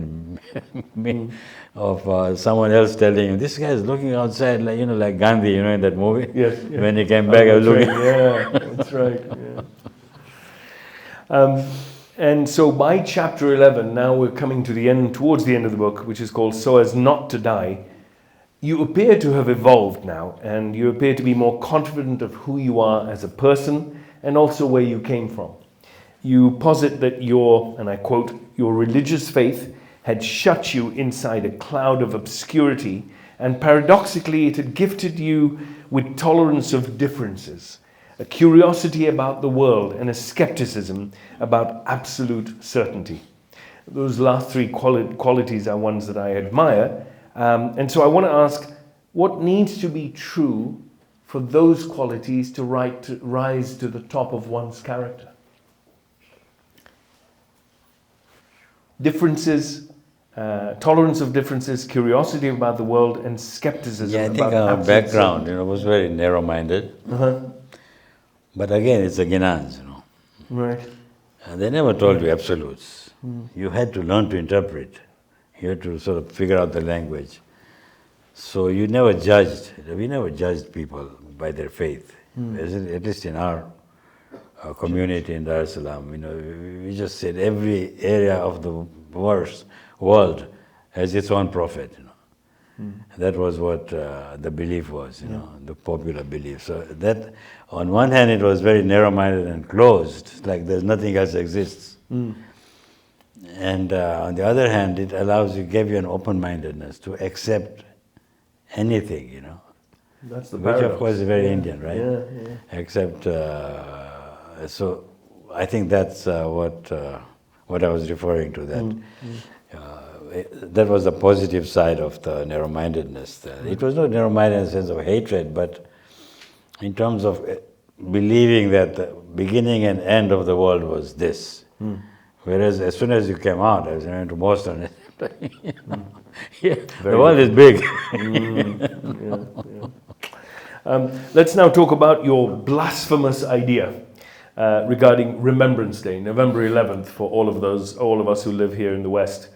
me of someone else telling him, this guy is looking outside, like Gandhi, in that movie? Yes. When he came back, I was looking. Yeah, that's right. Yeah. And so by chapter 11, now we're coming to the end, towards the end of the book, which is called So As Not to Die. You appear to have evolved now, and you appear to be more confident of who you are as a person, and also where you came from. You posit that your, and I quote, your religious faith had shut you inside a cloud of obscurity, and paradoxically it had gifted you with tolerance of differences, a curiosity about the world, and a skepticism about absolute certainty. Those last 3 qualities are ones that I admire, and so I want to ask, what needs to be true for those qualities to rise to the top of one's character? Differences, tolerance of differences, curiosity about the world, and skepticism. Yeah, I think our background, was very narrow-minded. But again, it's a Gnans, Right. They never told you absolutes. You had to learn to interpret. You had to sort of figure out the language. So you never judged. We never judged people by their faith. At least in our community in Dar es Salaam, we just said every area of the world has its own prophet. That was what the belief was, the popular belief. So that, on one hand, it was very narrow-minded and closed, like there's nothing else exists. And on the other hand, it gave you an open-mindedness to accept anything, That's the which paradox. of course is very Indian, right? Yeah. Except, so I think that's what I was referring to. That was the positive side of the narrow-mindedness. It was not narrow-minded in the sense of hatred, but in terms of believing that the beginning and end of the world was this. Whereas as soon as you came out, as I went to Boston, the world is big. Let's now talk about your blasphemous idea regarding Remembrance Day, November 11th, for all of us who live here in the West.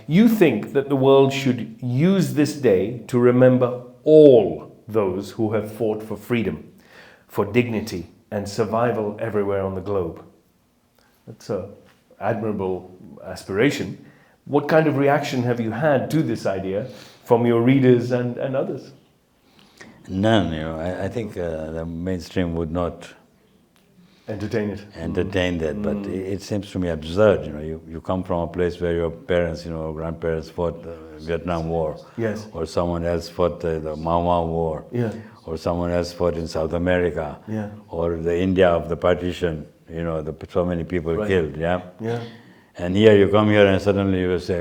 You think that the world should use this day to remember all those who have fought for freedom, for dignity and survival everywhere on the globe. That's an admirable aspiration. What kind of reaction have you had to this idea from your readers and others? None. I think the mainstream would not entertain that, but it seems to me absurd. You come from a place where your parents, grandparents fought the Vietnam War, yes, or someone else fought the Mau Mau War, yeah, or someone else fought in South America, yeah, or the India of the partition. So many people killed, yeah. And here you come here and suddenly you say,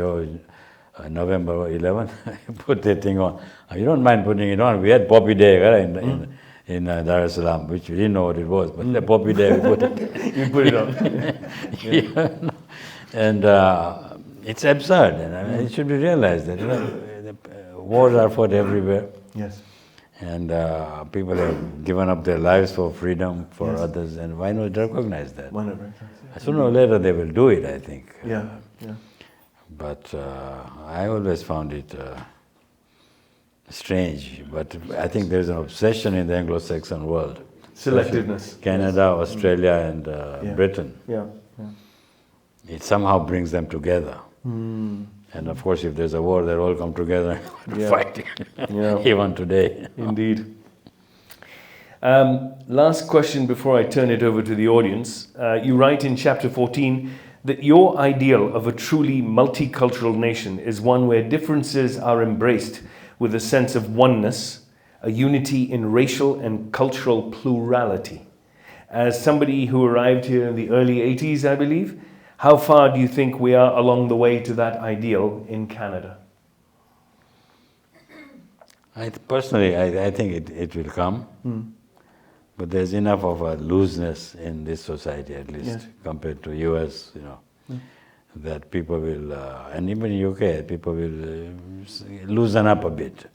November 11th, put that thing on. You don't mind putting it on. We had Poppy Day right, in Dar es Salaam, which we didn't know what it was, but the Poppy Day we put it. You put it on. And it's absurd, and it should be realized that wars are fought everywhere. Yes. And people have given up their lives for freedom, for others, and why not recognize that? Why not recognize that? Sooner or later they will do it, I think. Yeah. But I always found it strange. But I think there's an obsession in the Anglo-Saxon world. Selectiveness. Canada, Australia, and Britain. Yeah. It somehow brings them together. And of course, if there's a war, they'll all come together to fight, even today. Indeed. Last question before I turn it over to the audience. You write in chapter 14 that your ideal of a truly multicultural nation is one where differences are embraced with a sense of oneness, a unity in racial and cultural plurality. As somebody who arrived here in the early 80s, I believe, how far do you think we are along the way to that ideal in Canada? Personally, I think it will come, but there's enough of a looseness in this society, at least, compared to US, that people will, and even in UK, people will loosen up a bit.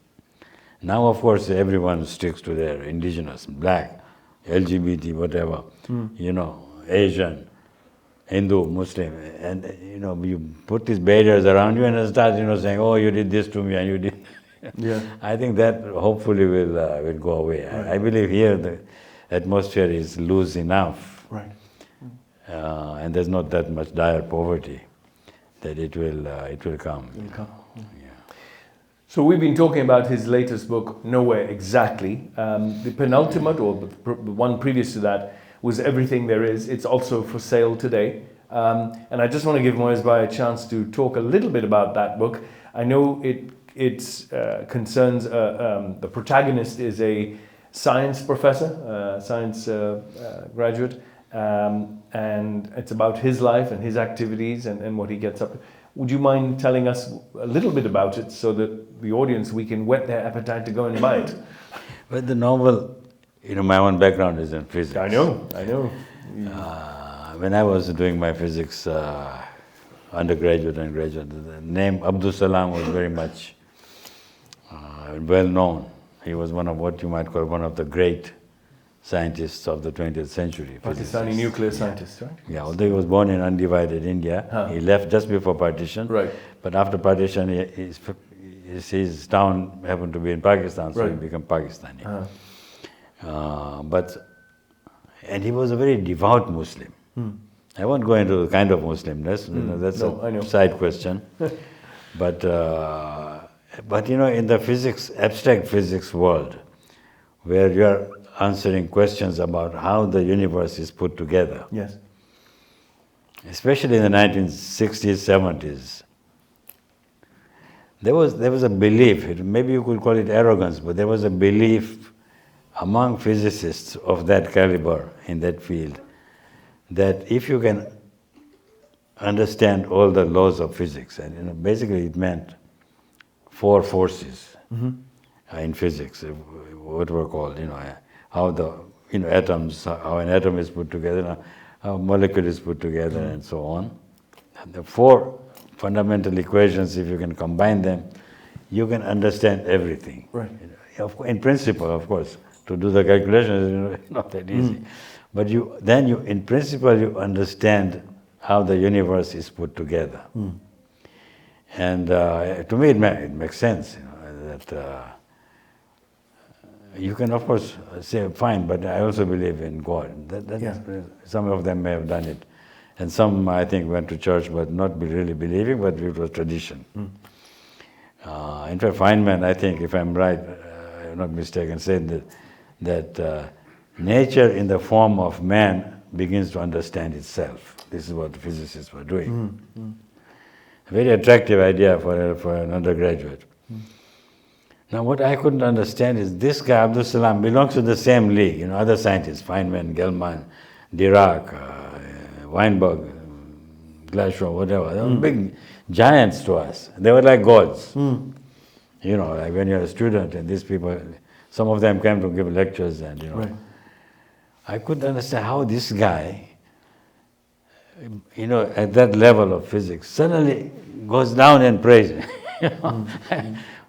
Now, of course, everyone sticks to their indigenous, black, LGBT, whatever, Asian, Hindu, Muslim, and you put these barriers around you and start saying, oh, you did this to me and you did. I think that hopefully will go away. I believe here the atmosphere is loose enough, and there's not that much dire poverty that it will come. So we've been talking about his latest book, Nowhere Exactly. The penultimate, or the one previous to that, was Everything There Is. It's also for sale today. And I just want to give Moezbai a chance to talk a little bit about that book. I know it concerns, the protagonist is a science professor, science graduate, and it's about his life and his activities and what he gets up to. Would you mind telling us a little bit about it so that the audience, we can whet their appetite to go and buy it? Well, the novel, my own background is in physics. I know. When I was doing my physics undergraduate and graduate, the name Abdul Salam was very much well known. He was one of what you might call one of the great scientists of the 20th century. Pakistani nuclear scientist, right? Yeah, although he was born in undivided India, he left just before partition. Right. But after partition, his town happened to be in Pakistan, so he became Pakistani. And he was a very devout Muslim. I won't go into the kind of Muslimness, that's a side question. But in the abstract physics world, where you are answering questions about how the universe is put together, Yes. especially in the 1960s, 70s, there was a belief, maybe you could call it arrogance, but there was a belief among physicists of that caliber in that field that if you can understand all the laws of physics, and basically it meant 4 forces in physics, what were called, how the atoms, how an atom is put together, how a molecule is put together, and so on. And the 4 fundamental equations, if you can combine them, you can understand everything. Right. In principle, of course, to do the calculations is not that easy. But in principle, you understand how the universe is put together. And to me, it makes sense, that you can, of course, say, fine, but I also believe in God. Some of them may have done it. And some, I think, went to church, but not really believing, but it was tradition. In fact, Feynman, I think, if I'm right, I'm not mistaken, said that nature in the form of man begins to understand itself. This is what the physicists were doing. A very attractive idea for an undergraduate. Now, what I couldn't understand is this guy, Abdus Salam, belongs to the same league. Other scientists, Feynman, Gell-Mann, Dirac, Weinberg, Glashow, whatever. They were big giants to us. They were like gods. Like when you're a student and these people, some of them came to give lectures and, Right. I couldn't understand how this guy, at that level of physics, suddenly goes down and prays.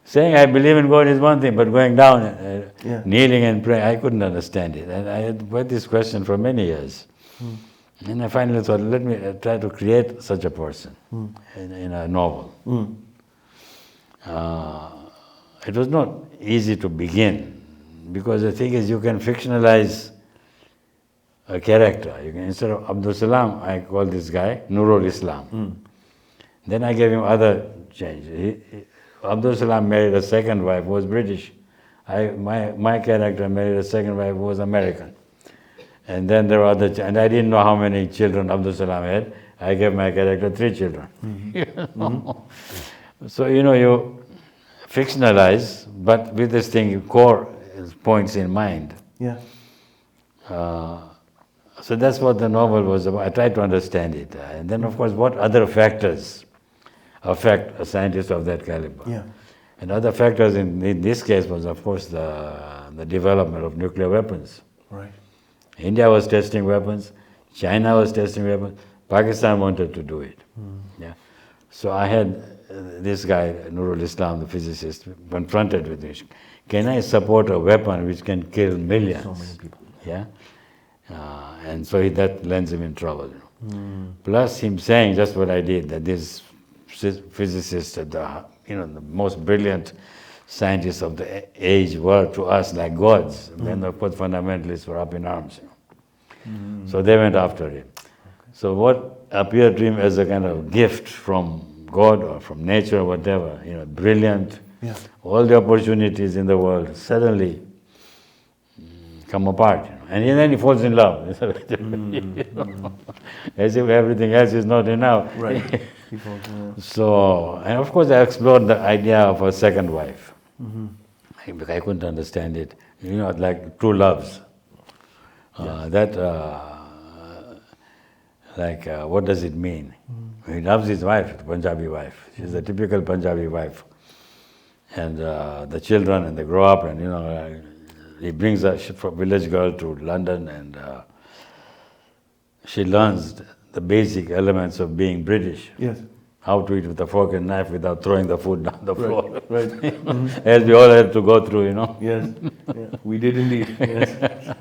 Saying I believe in God is one thing, but going down, kneeling and praying, I couldn't understand it. And I had had this question for many years. And I finally thought, let me try to create such a person in a novel. It was not easy to begin, because the thing is, you can fictionalize a character. Instead of Abdul Salam, I call this guy Nurul Islam. Then I gave him other change. Abdul Salam married a second wife who was British. My character married a second wife who was American. And then there were other, and I didn't know how many children Abdul Salam had. I gave my character 3 children. So, you fictionalize, but with this thing, core points in mind. Yeah. So that's what the novel was about. I tried to understand it. And then, of course, what other factors affect a scientist of that caliber? Yeah. And other factors in this case was, of course, the development of nuclear weapons. Right. India was testing weapons, China was testing weapons, Pakistan wanted to do it. Yeah. So I had this guy, Nurul Islam, the physicist, confronted with this. Can I support a weapon which can kill millions? So many people. Yeah. And so that lands him in trouble. Plus him saying just what I did, that this physicists, the most brilliant scientists of the age were to us like gods. When of course fundamentalists were up in arms. So they went after him. So what appeared to him as a kind of gift from God or from nature or whatever, brilliant, all the opportunities in the world suddenly come apart. And then he falls in love. As if everything else is not enough. Right. So, and of course I explored the idea of a second wife. I couldn't understand it. Like true loves. What does it mean? He loves his wife, the Punjabi wife. She's a typical Punjabi wife. And the children, and they grow up, and he brings a village girl to London, and she learns the basic elements of being British. Yes. How to eat with a fork and knife without throwing the food down the floor. Right. As we all had to go through, Yes. Yeah. We did indeed. Yes.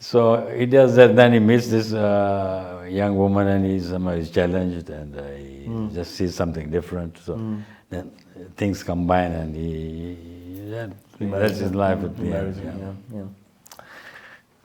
So he does that, then he meets this young woman, and he's challenged, and he just sees something different. So then things combine, and that's his life at the end. Yeah.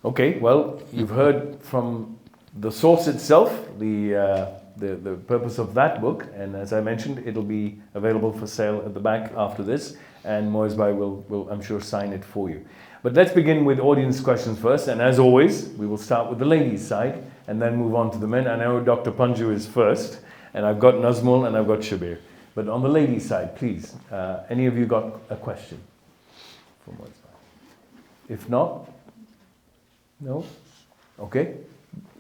Okay, well, you've heard from the source itself, the purpose of that book, and as I mentioned, it'll be available for sale at the back after this, and Moizbai will, I'm sure, sign it for you. But let's begin with audience questions first, and as always, we will start with the ladies' side, and then move on to the men. I know Dr. Panju is first, and I've got Nazmul and I've got Shabbir. But on the ladies' side, please, any of you got a question for Moizbai? If not, no? Okay.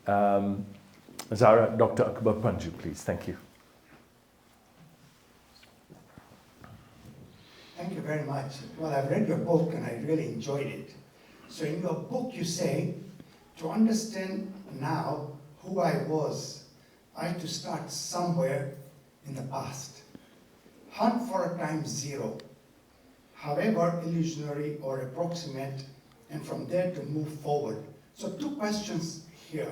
Zara, Dr. Akbar Panju, please. Thank you. Thank you very much. Well, I've read your book and I really enjoyed it. So in your book you say, to understand now who I was, I had to start somewhere in the past. Hunt for a time zero, however illusionary or approximate, and from there to move forward. So 2 questions here.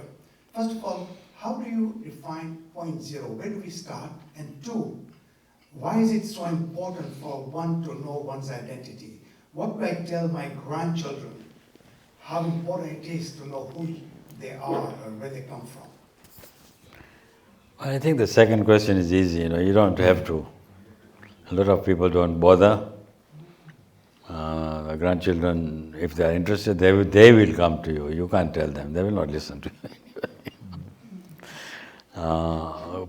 First of all, how do you define point zero? Where do we start? And 2, why is it so important for one to know one's identity? What do I tell my grandchildren? How important it is to know who they are or where they come from? I think the second question is easy. You don't have to. A lot of people don't bother. The grandchildren, if they are interested, they will come to you. You can't tell them. They will not listen to you.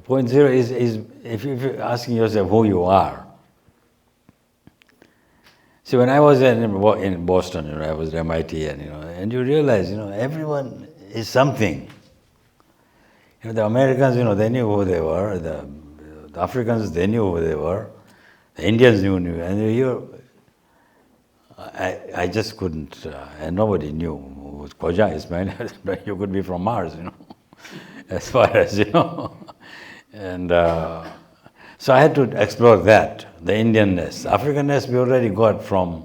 Point zero is if you're asking yourself who you are. See, when I was in Boston, I was at MIT, and you realize, everyone is something. The Americans, they knew who they were. The Africans, they knew who they were. The Indians knew, and I just couldn't, and nobody knew who was Khoja Ismail. You could be from Mars, as far as, And so I had to explore that, the Indianness. Africanness we already got from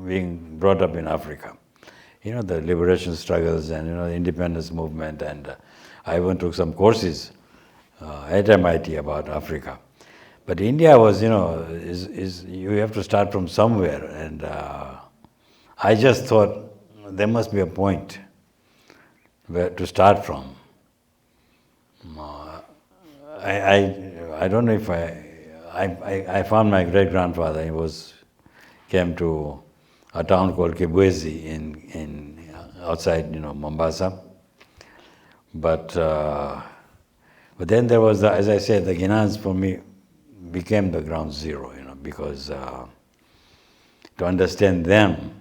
being brought up in Africa. The liberation struggles and, the independence movement, and I even took some courses at MIT about Africa. But India was, you have to start from somewhere, and I just thought there must be a point where to start from. I don't know if I found my great-grandfather. He came to a town called Kibwezi in outside, Mombasa. But then there was, as I said, the Guineans for me became the ground zero, because to understand them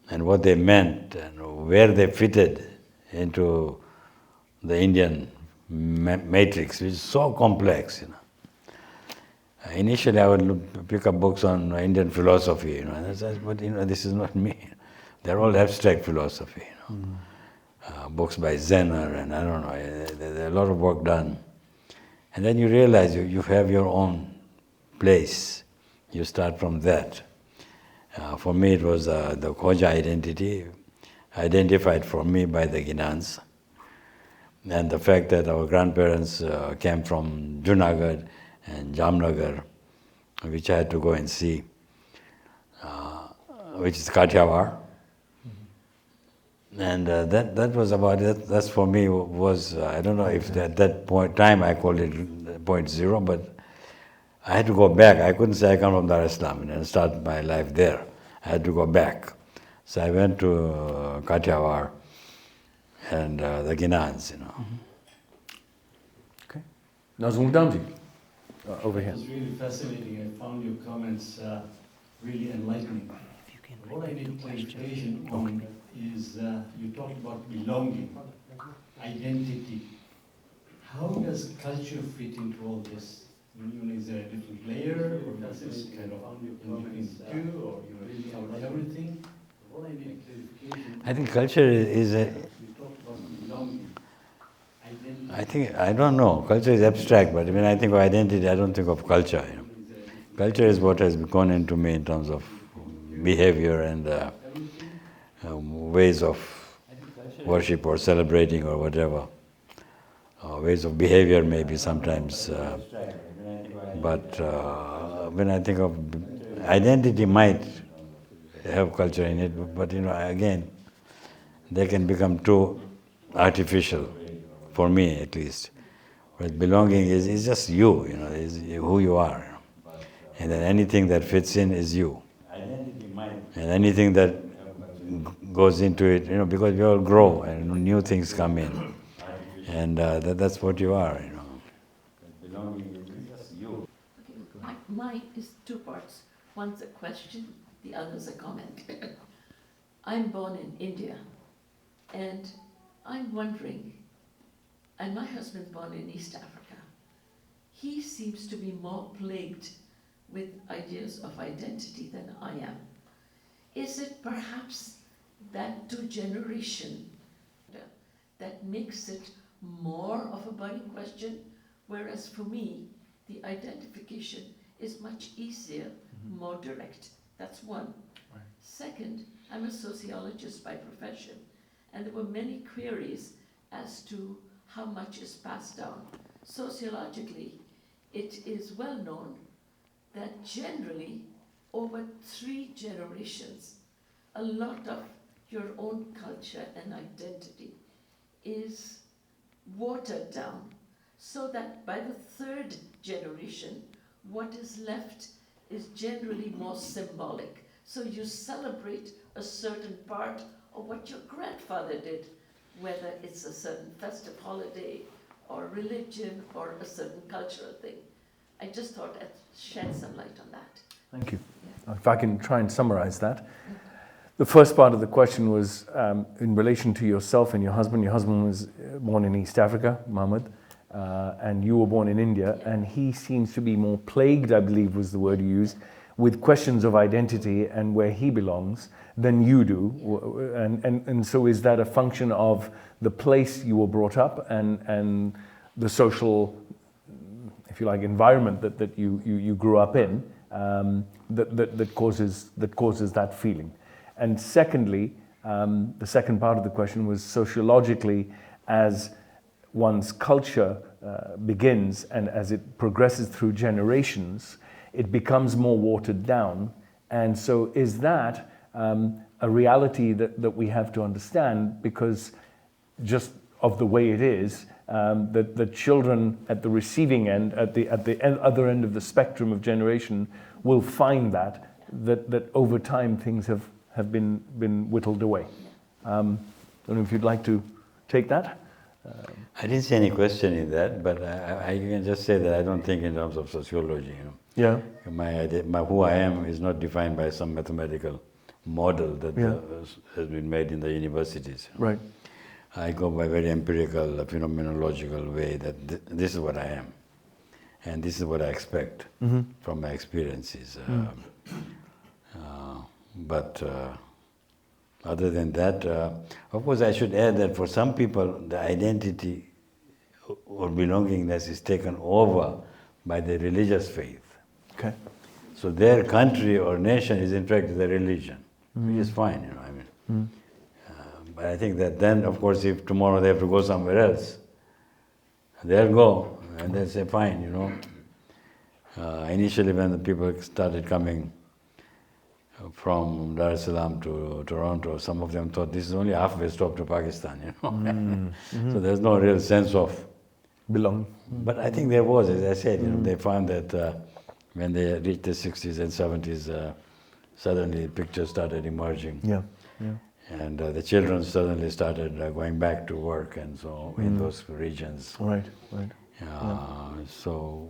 and what they meant and where they fitted into the Indian matrix, which is so complex. Initially, I would pick up books on Indian philosophy, and I said, but this is not me. They're all abstract philosophy. Books by Zener, and I don't know. There's a lot of work done, and then you realize you have your own place. You start from that. For me, it was the Khoja identity, identified for me by the Guineans. And the fact that our grandparents came from Junagadh and Jamnagar, which I had to go and see, which is Kathiawar. And that was about it. That's for me was, I don't know if at that time I called it point zero, but I had to go back. I couldn't say I come from Dar es Salaam and start my life there. I had to go back. So I went to Kathiawar and the Guineans, Okay. Nazmul Damji, over here. It was really fascinating. I found your comments really enlightening. What I need clarification on is you talked about belonging, identity. How does culture fit into all this? Is there a different layer, or does this kind of in between the two, or really cover everything? What I need clarification. I think culture is a. You talked about belonging. I don't know. Culture is abstract, but when I think of identity, I don't think of culture. Culture is what has gone into me in terms of behavior and ways of worship or celebrating or whatever. Ways of behavior maybe sometimes. But when I think of identity might have culture in it, but again, they can become too artificial, for me at least. But belonging is just you, is who you are. And then anything that fits in is you. And anything that goes into it, because we all grow and new things come in. And that's what you are, Belonging is just you. Okay, mine is two parts. One's a question, the other's a comment. I'm born in India, and I'm wondering, and my husband's born in East Africa, he seems to be more plagued with ideas of identity than I am. Is it perhaps that two-generation that makes it more of a burning question, whereas for me, the identification is much easier, more direct? That's one. Right. Second, I'm a sociologist by profession, and there were many queries as to how much is passed down. Sociologically, it is well known that generally, over 3 generations, a lot of your own culture and identity is watered down, so that by the 3rd generation, what is left is generally more symbolic. So you celebrate a certain part of what your grandfather did, whether it's a certain festive holiday or religion or a certain cultural thing. I just thought I'd shed some light on that. Thank you. If I can try and summarize that. The first part of the question was in relation to yourself and your husband. Your husband was born in East Africa, Mohammed, and you were born in India, and he seems to be more plagued, I believe was the word you used, with questions of identity and where he belongs than you do. And so is that a function of the place you were brought up and the social, if you like, environment that you grew up in, that causes that feeling? And secondly, the second part of the question was sociologically, as one's culture begins and as it progresses through generations, it becomes more watered down. And so is that a reality that we have to understand, because just of the way it is, that the children at the receiving end, at the other end of the spectrum of generation, will find that over time things have been whittled away. I don't know if you'd like to take that. I didn't see any question in that, but I can just say that I don't think in terms of sociology. Yeah. Who I am is not defined by some mathematical model that has been made in the universities. Right. I go by very empirical, phenomenological way that this is what I am, and this is what I expect from my experiences. But other than that, of course, I should add that for some people, the identity or belongingness is taken over by the religious faith. Okay. So their country or nation is in fact their religion, which is fine, But I think that then, of course, if tomorrow they have to go somewhere else, they'll go and they'll say, fine, Initially, when the people started coming from Dar es Salaam to Toronto, some of them thought this is only halfway stop to Pakistan, So there's no real sense of belong. But I think there was, as I said, they found that when they reached the 60s and 70s, suddenly pictures started emerging. Yeah. And the children suddenly started going back to work and so in those regions. Right. So,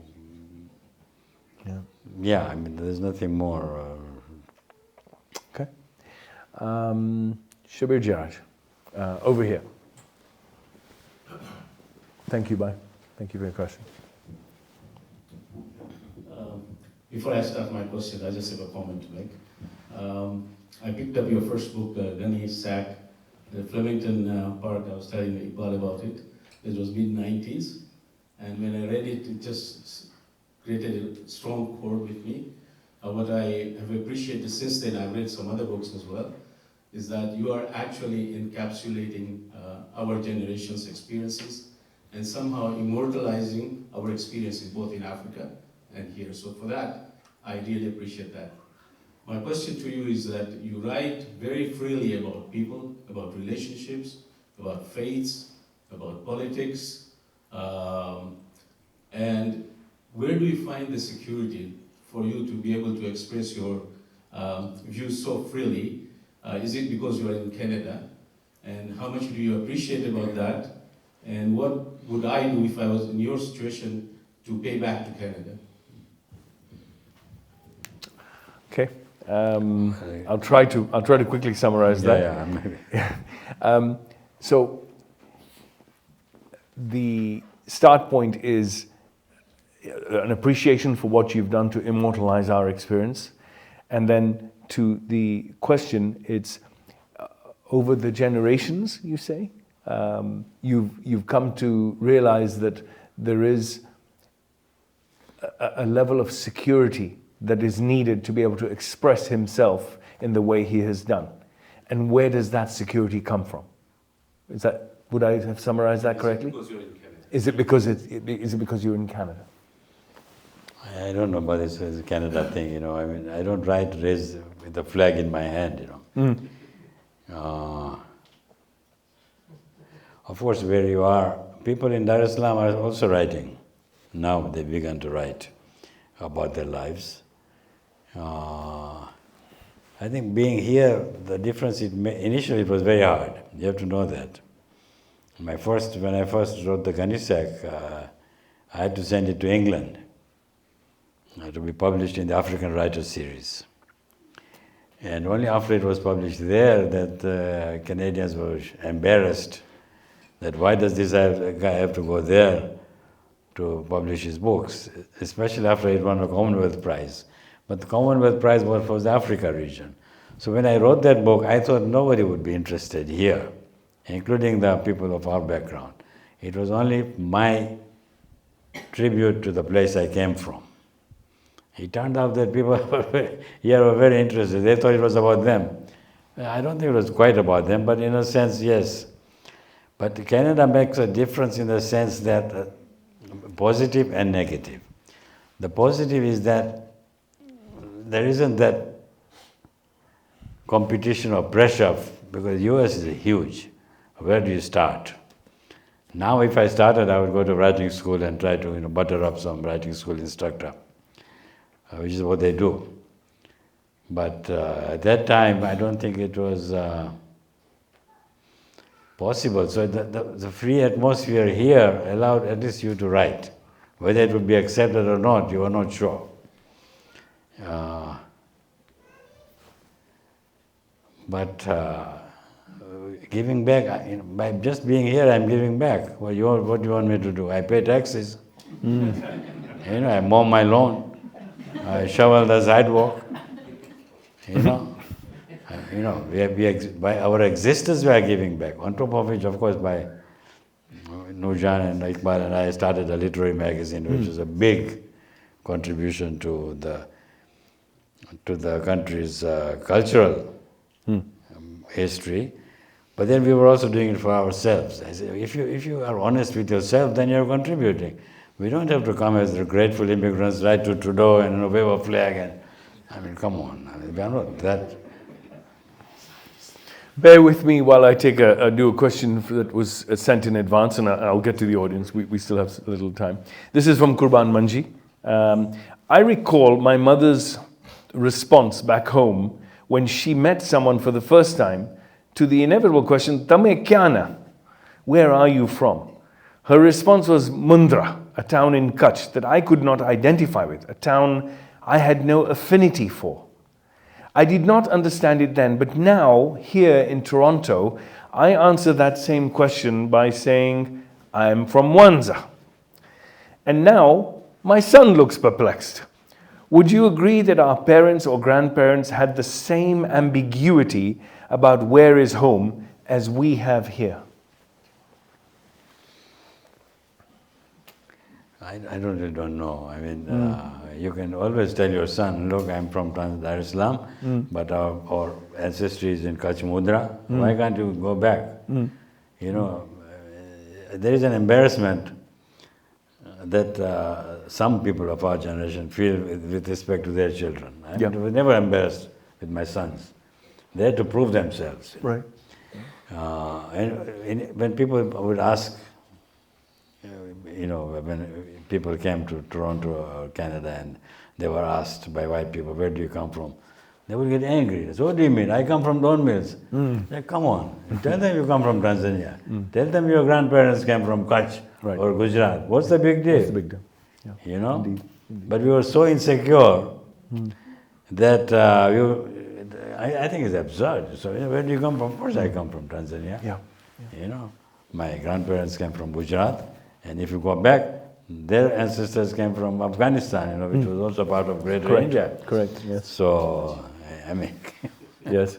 yeah, there's nothing more. Okay. Shabbir Jaraj, over here. Thank you, Bye. Thank you for your question. Before I start my question, I just have a comment to make. I picked up your first book, Gunny Sack, the Flemington Park. I was telling Iqbal about it. It was mid-90s. And when I read it, it just created a strong chord with me. What I have appreciated since then, I've read some other books as well, is that you are actually encapsulating our generation's experiences and somehow immortalizing our experiences both in Africa and here. So for that, I really appreciate that. My question to you is that you write very freely about people, about relationships, about faiths, about politics, and where do you find the security for you to be able to express your views so freely? Is it because you are in Canada? And how much do you appreciate about that? And what would I do if I was in your situation to pay back to Canada? Okay. I'll try to quickly summarize that. Yeah, maybe. So the start point is an appreciation for what you've done to immortalize our experience, and then to the question, it's over the generations, you say, you've come to realize that there is a level of security that is needed to be able to express himself in the way he has done. And where does that security come from? Would I have summarized that correctly? Is it because you're in Canada? I don't know about this Canada thing, you know. I mean, I don't write raise with the flag in my hand, you know. Of course, where you are, people in Dar es Salaam are also writing. Now they've begun to write about their lives. I think being here, the difference initially it was very hard. You have to know that. When I first wrote the Ganisak, I had to send it to England to be published in the African Writers series. And only after it was published there that Canadians were embarrassed that why does this guy have to go there to publish his books, especially after he won a Commonwealth Prize. But the Commonwealth Prize was for the Africa region. So when I wrote that book, I thought nobody would be interested here, including the people of our background. It was only my tribute to the place I came from. It turned out that people here were very interested. They thought it was about them. I don't think it was quite about them, but in a sense, yes. But Canada makes a difference in the sense that positive and negative. The positive is that there isn't that competition or pressure because US is huge. Where do you start? Now if I started, I would go to writing school and try to butter up some writing school instructor, which is what they do. But at that time, I don't think it was possible. So the free atmosphere here allowed at least you to write. Whether it would be accepted or not, you are not sure. But giving back, by just being here, I'm giving back. What do you want me to do? I pay taxes. I mow my lawn. I shovel the sidewalk. By our existence, we are giving back. On top of which, of course, by Nurjan and Iqbal and I started a literary magazine, which is a big contribution to the country's cultural history. But then we were also doing it for ourselves. I said, if you are honest with yourself, then you're contributing. We don't have to come as the grateful immigrants, write to Trudeau and wave a flag. Come on. We are not that. Bear with me while I take a question that was sent in advance, and I'll get to the audience. We still have a little time. This is from Kurban Manji. I recall my mother's response back home when she met someone for the first time to the inevitable question, "Tame kyana?" Where are you from? Her response was Mundra, a town in Kutch that I could not identify with, a town I had no affinity for. I did not understand it then, but now, here in Toronto, I answer that same question by saying, I am from Wanza. And now, my son looks perplexed. Would you agree that our parents or grandparents had the same ambiguity about where is home as we have here? I really don't know. You can always tell your son, look, I'm from Dar es Salaam, but our ancestry is in Kutch Mudra. Why can't you go back? There is an embarrassment that some people of our generation feel with respect to their children. We were never embarrassed with my sons. They had to prove themselves. Right. And when people would ask, when people came to Toronto or Canada and they were asked by white people, where do you come from? They would get angry. They say, what do you mean? I come from Don Mills. Like, come on, tell them you come from Tanzania. Tell them your grandparents came from Kutch or Gujarat. What's the big deal? What's the big deal? Yeah. You know? Indeed. But we were so insecure that I think it's absurd. So where do you come from? Of course I come from Tanzania. Yeah. You know, my grandparents came from Gujarat, and if you go back, their ancestors came from Afghanistan, which was also part of Greater India. Correct, yes. So, I mean... Yes.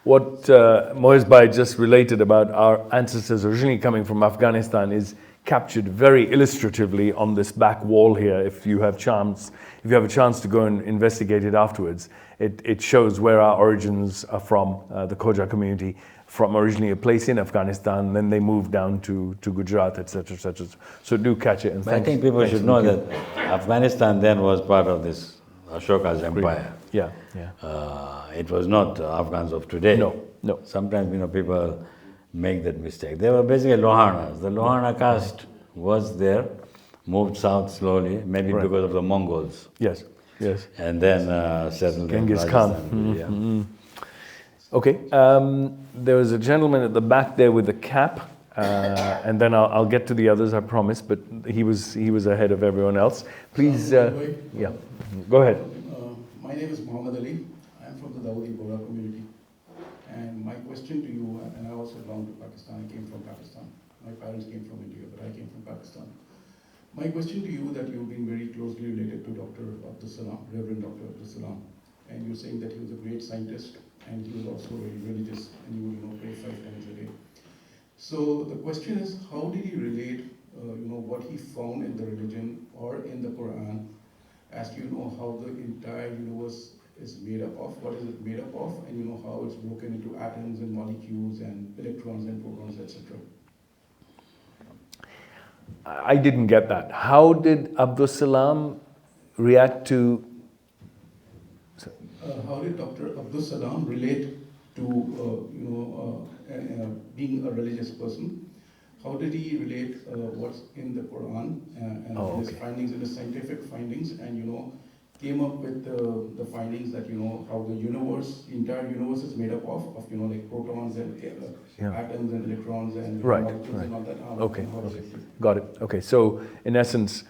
What Moez Bhai just related about our ancestors originally coming from Afghanistan is captured very illustratively on this back wall here. If you have a chance to go and investigate it afterwards, it shows where our origins are from, the Khoja community, from originally a place in Afghanistan, then they moved down to Gujarat, etc., etc. So do catch it. And I think people should know that Afghanistan then was part of this Ashoka's empire. Yeah. It was not Afghans of today. No. Sometimes people make that mistake. They were basically Lohanas. The Lohana caste was there, moved south slowly, maybe because of the Mongols. Yes. And then settled in Genghis Rajasthan. Khan. Okay. There was a gentleman at the back there with the cap, and then I'll get to the others, I promise. But he was ahead of everyone else. Please, yeah, go ahead. My name is Muhammad Ali. I'm from the Dawoodi Bohra community. And my question to you, and I also belong to Pakistan. I came from Pakistan. My parents came from India, but I came from Pakistan. My question to you that you've been very closely related to Dr. Abdul Salam, Reverend Dr. Abdul Salam, and you're saying that he was a great scientist and he was also very religious and you would pray 5 times a day. So the question is, how did he relate, what he found in the religion or in the Quran as to how the entire universe is made up of, what is it made up of, and how it's broken into atoms and molecules and electrons and protons, etc. I didn't get that. How did Abdul Salam react to... how did Dr. Abdul Salam relate to, being a religious person? How did he relate what's in the Quran and his findings, and his scientific findings, and came up with the findings that how the universe, the entire universe is made up of like protons and atoms and electrons and molecules and all that. Okay, got it. Okay, so in essence,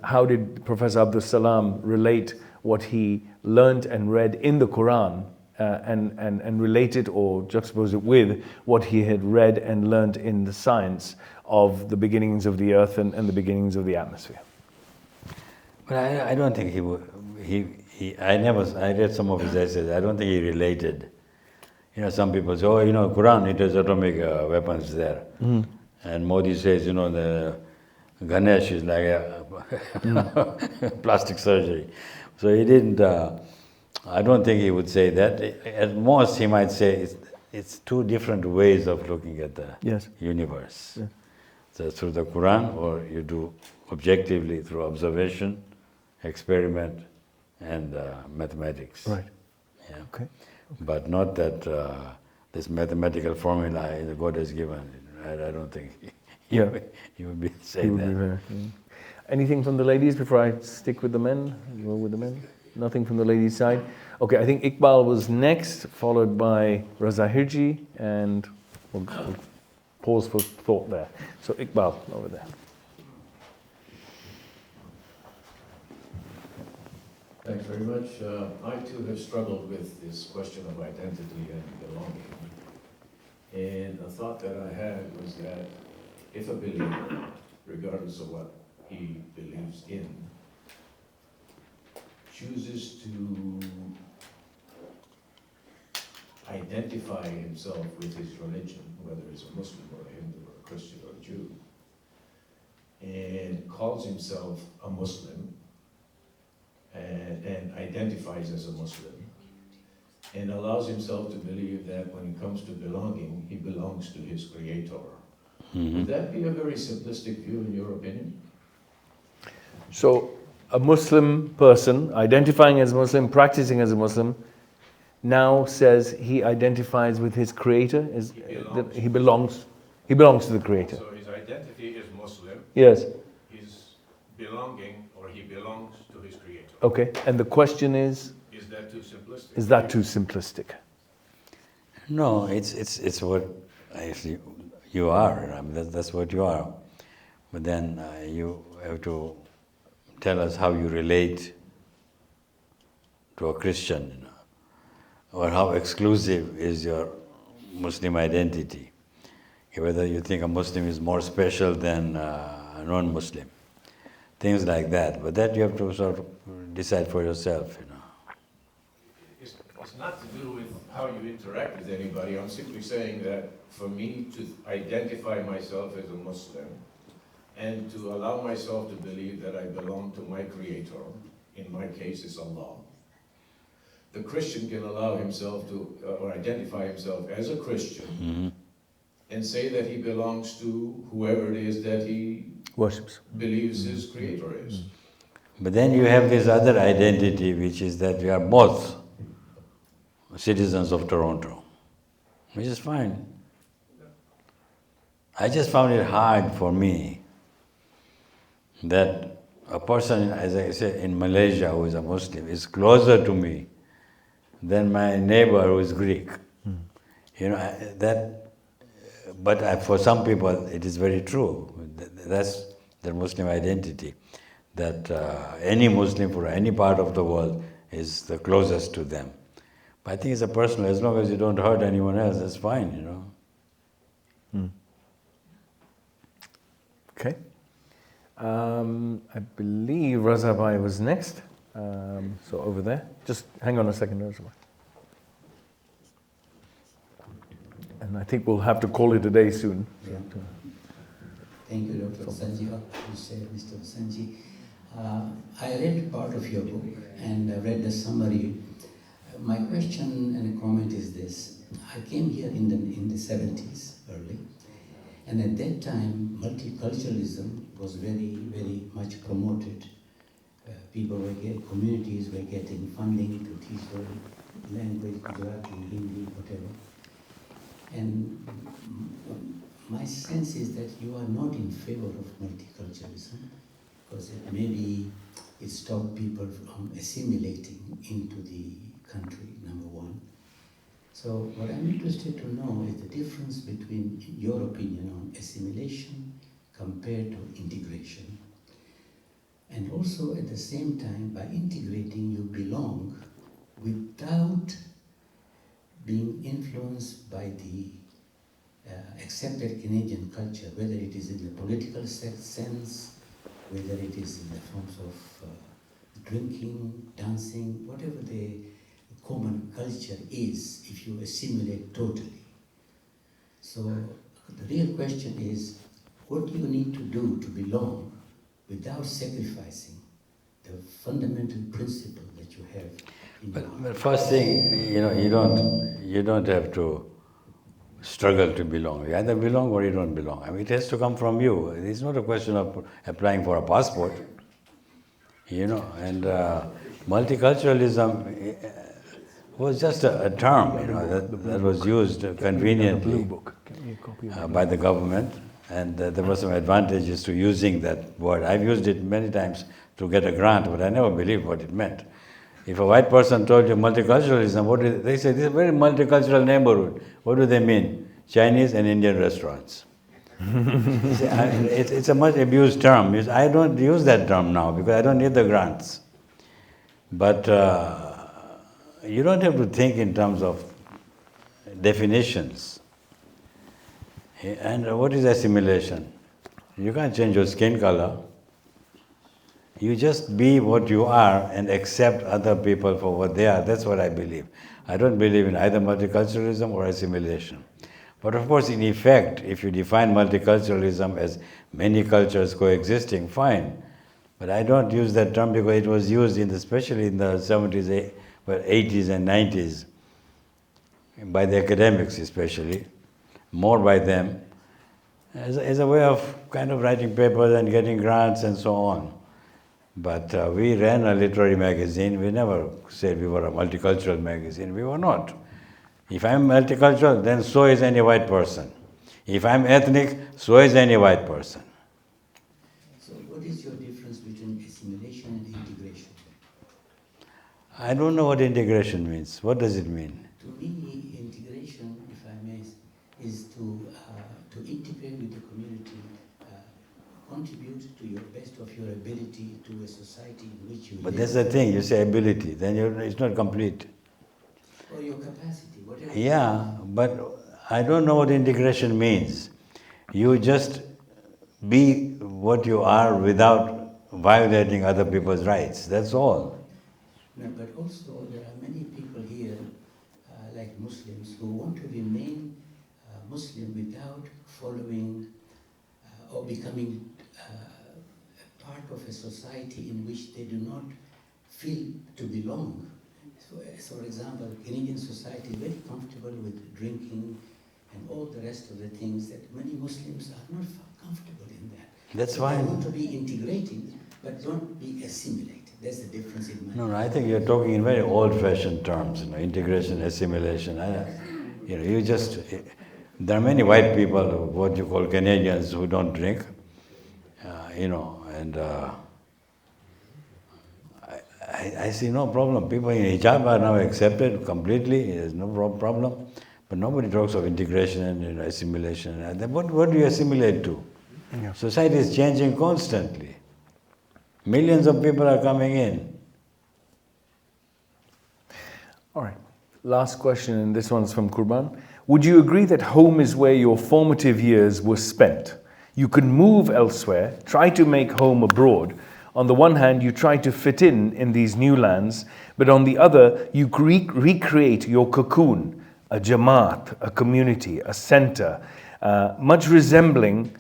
how did Professor Abdul Salam relate what he learned and read in the Quran and relate it or juxtapose it with what he had read and learned in the science of the beginnings of the earth and the beginnings of the atmosphere? But I don't think he would. I read some of his essays. I don't think he related. Some people say, Quran, it has atomic weapons there. And Modi says, the Ganesh is like a plastic surgery. So he didn't, I don't think he would say that. At most, he might say it's two different ways of looking at the universe. Yes. So through the Quran, or you do objectively through observation, experiment, and mathematics. Right. Yeah. Okay. But not that this mathematical formula God has given. I don't think he would be saying that. Anything from the ladies before I stick with the men? Go with the men? Nothing from the ladies' side? Okay, I think Iqbal was next, followed by Raza Hirji, and we'll pause for thought there. So Iqbal, over there. Thanks very much. I too have struggled with this question of identity and belonging. And a thought that I had was that if a believer, regardless of what he believes in, chooses to identify himself with his religion, whether it's a Muslim or a Hindu or a Christian or a Jew, and calls himself a Muslim, and identifies as a Muslim, and allows himself to believe that when it comes to belonging, he belongs to his Creator. Would that be a very simplistic view in your opinion? So a Muslim person, identifying as a Muslim, practicing as a Muslim, now says he identifies with his creator? He belongs to the creator. So his identity is Muslim. Yes. His belonging, or he belongs to his creator. Okay. And the question is that too simplistic? Is that too simplistic? No, it's what actually you are. I mean, that's what you are. But then you have to tell us how you relate to a Christian, you know, or how exclusive is your Muslim identity. Whether you think a Muslim is more special than a non-Muslim. Things like that. But that you have to sort of decide for yourself, you know. It's not to do with how you interact with anybody. I'm simply saying that for me to identify myself as a Muslim and to allow myself to believe that I belong to my Creator, in my case it's Allah. The Christian can allow himself to, or identify himself as a Christian, and say that he belongs to whoever it is that he worships, believes his Creator is. But then you have this other identity, which is that we are both citizens of Toronto, which is fine. I just found it hard for me that a person, as I said, in Malaysia who is a Muslim is closer to me than my neighbor who is Greek. You know, but for some people it is very true. That's their Muslim identity, that any Muslim from any part of the world is the closest to them. But I think it's a personal, as long as you don't hurt anyone else, that's fine, you know. Okay. I believe Razabai was next. So over there. Just hang on a second, Razabai. And I think we'll have to call it a day soon. Yeah. Thank you, Dr. Vassanji, Mr. Vassanji. I read part of your book and I read the summary. My question and a comment is this. I came here in the 70s, early, and at that time, multiculturalism was very, very much promoted. Communities were getting funding to teach their language, Gujarati, Hindi, whatever. And my sense is that you are not in favor of multiculturalism, because maybe it stopped people from assimilating into the country, number one. So what I'm interested to know is the difference between your opinion on assimilation compared to integration. And also at the same time, by integrating, you belong without being influenced by the accepted Canadian culture, whether it is in the political sense, whether it is in the forms of drinking, dancing, whatever the common culture is, if you assimilate totally. So the real question is, what do you need to do to belong without sacrificing the fundamental principle that you have in your heart? But first thing, you know, you don't have to struggle to belong. You either belong or you don't belong. I mean, it has to come from you. It's not a question of applying for a passport, you know. And multiculturalism was just a term, you know, that was used conveniently by the government, and there were some advantages to using that word. I've used it many times to get a grant, but I never believed what it meant. If a white person told you multiculturalism, what do they say? This is a very multicultural neighborhood. What do they mean? Chinese and Indian restaurants. It's a much abused term. I don't use that term now because I don't need the grants. But you don't have to think in terms of definitions. And what is assimilation? You can't change your skin color. You just be what you are and accept other people for what they are. That's what I believe. I don't believe in either multiculturalism or assimilation. But of course, in effect, if you define multiculturalism as many cultures coexisting, fine. But I don't use that term because it was used especially in the 70s, 80s and 90s, by the academics especially, more by them, as a way of kind of writing papers and getting grants and so on. But we ran a literary magazine. We never said we were a multicultural magazine. We were not. If I'm multicultural, then so is any white person. If I'm ethnic, so is any white person. So what is your difference between assimilation and integration? I don't know what integration means. What does it mean? To me, integration, if I may, is to integrate with the community, contribute to your best of your ability to a society in which you live. But that's the thing, you say ability, then it's not complete. Or your capacity, whatever. Yeah, but I don't know what integration means. You just be what you are without violating other people's rights, that's all. No, but also there are many people here, like Muslims, who want to remain Muslim without following or becoming part of a society in which they do not feel to belong. So, for example, Canadian society is very comfortable with drinking and all the rest of the things that many Muslims are not comfortable in that. That's so why. They want to be integrated, but don't be assimilated. That's the difference in my No, I think you're talking in very old-fashioned terms, integration, assimilation. There are many white people, what you call Canadians, who don't drink, and I see no problem. People in hijab are now accepted completely, there's no problem. But nobody talks of integration and assimilation. What do you assimilate to? Yeah. Society is changing constantly. Millions of people are coming in. All right. Last question, and this one's from Kurban. Would you agree that home is where your formative years were spent? You can move elsewhere, try to make home abroad. On the one hand, you try to fit in these new lands, but on the other, you recreate your cocoon, a jamaat, a community, a center, much resembling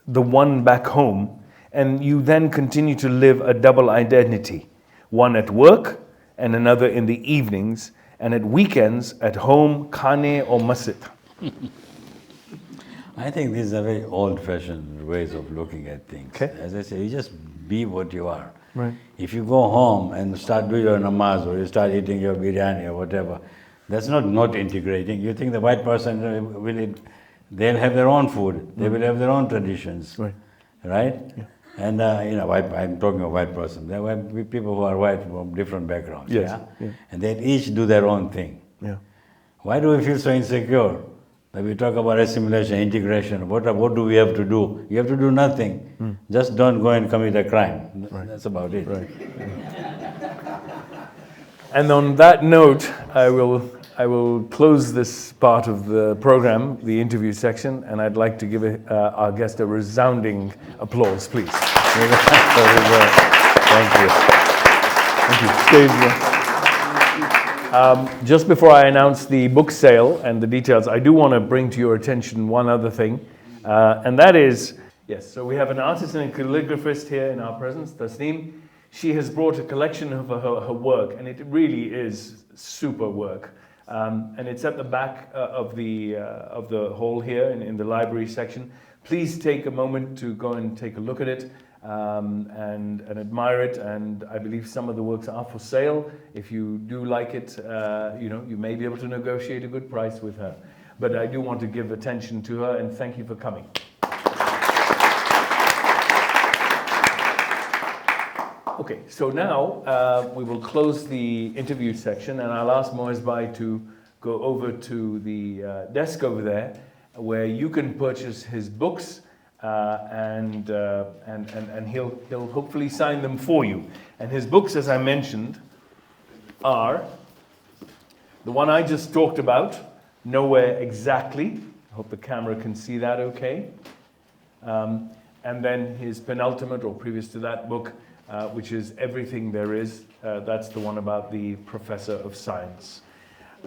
the one back home, and you then continue to live a double identity, one at work and another in the evenings, and at weekends at home, khane or masjid. I think these are very old-fashioned ways of looking at things. Okay. As I say, you just be what you are. Right. If you go home and start doing your namaz or you start eating your biryani or whatever, that's not integrating. You think the white person they'll have their own food, they will have their own traditions, right? Yeah. And I'm talking of white person. There are people who are white from different backgrounds, yes. Yeah? And they each do their own thing. Yeah. Why do we feel so insecure? That we talk about assimilation, integration. What do we have to do? You have to do nothing. Just don't go and commit a crime. Right. That's about it. Right. And on that note, I will close this part of the program, the interview section, and I'd like to give our guest a resounding applause, please. Thank you. Thank you. Just before I announce the book sale and the details, I do want to bring to your attention one other thing, and that is, yes, so we have an artist and a calligraphist here in our presence, Tasneem. She has brought a collection of her work, and it really is super work. And it's at the back of the hall here in the library section. Please take a moment to go and take a look at it and admire it. And I believe some of the works are for sale. If you do like it, you may be able to negotiate a good price with her. But I do want to give attention to her, and thank you for coming. Okay, so now we will close the interview section, and I'll ask Moezbai to go over to the desk over there, where you can purchase his books, and he'll hopefully sign them for you. And his books, as I mentioned, are the one I just talked about, Nowhere Exactly. I hope the camera can see that okay. And then his penultimate, or previous to that book, which is Everything There Is. That's the one about the professor of science.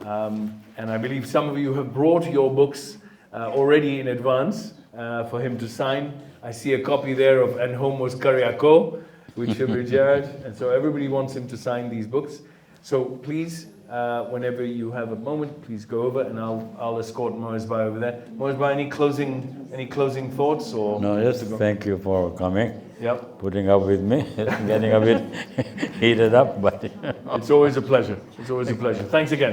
And I believe some of you have brought your books already in advance for him to sign. I see a copy there of And Home Was Kariako with Shabbir Jared. And so everybody wants him to sign these books. So please, whenever you have a moment, please go over, and I'll escort Moezbai over there. Moezbai, any closing thoughts? Or no, just thank you for coming. Yep. putting up with me, getting a bit heated up, but It's always a pleasure. It's always a pleasure. Thanks again.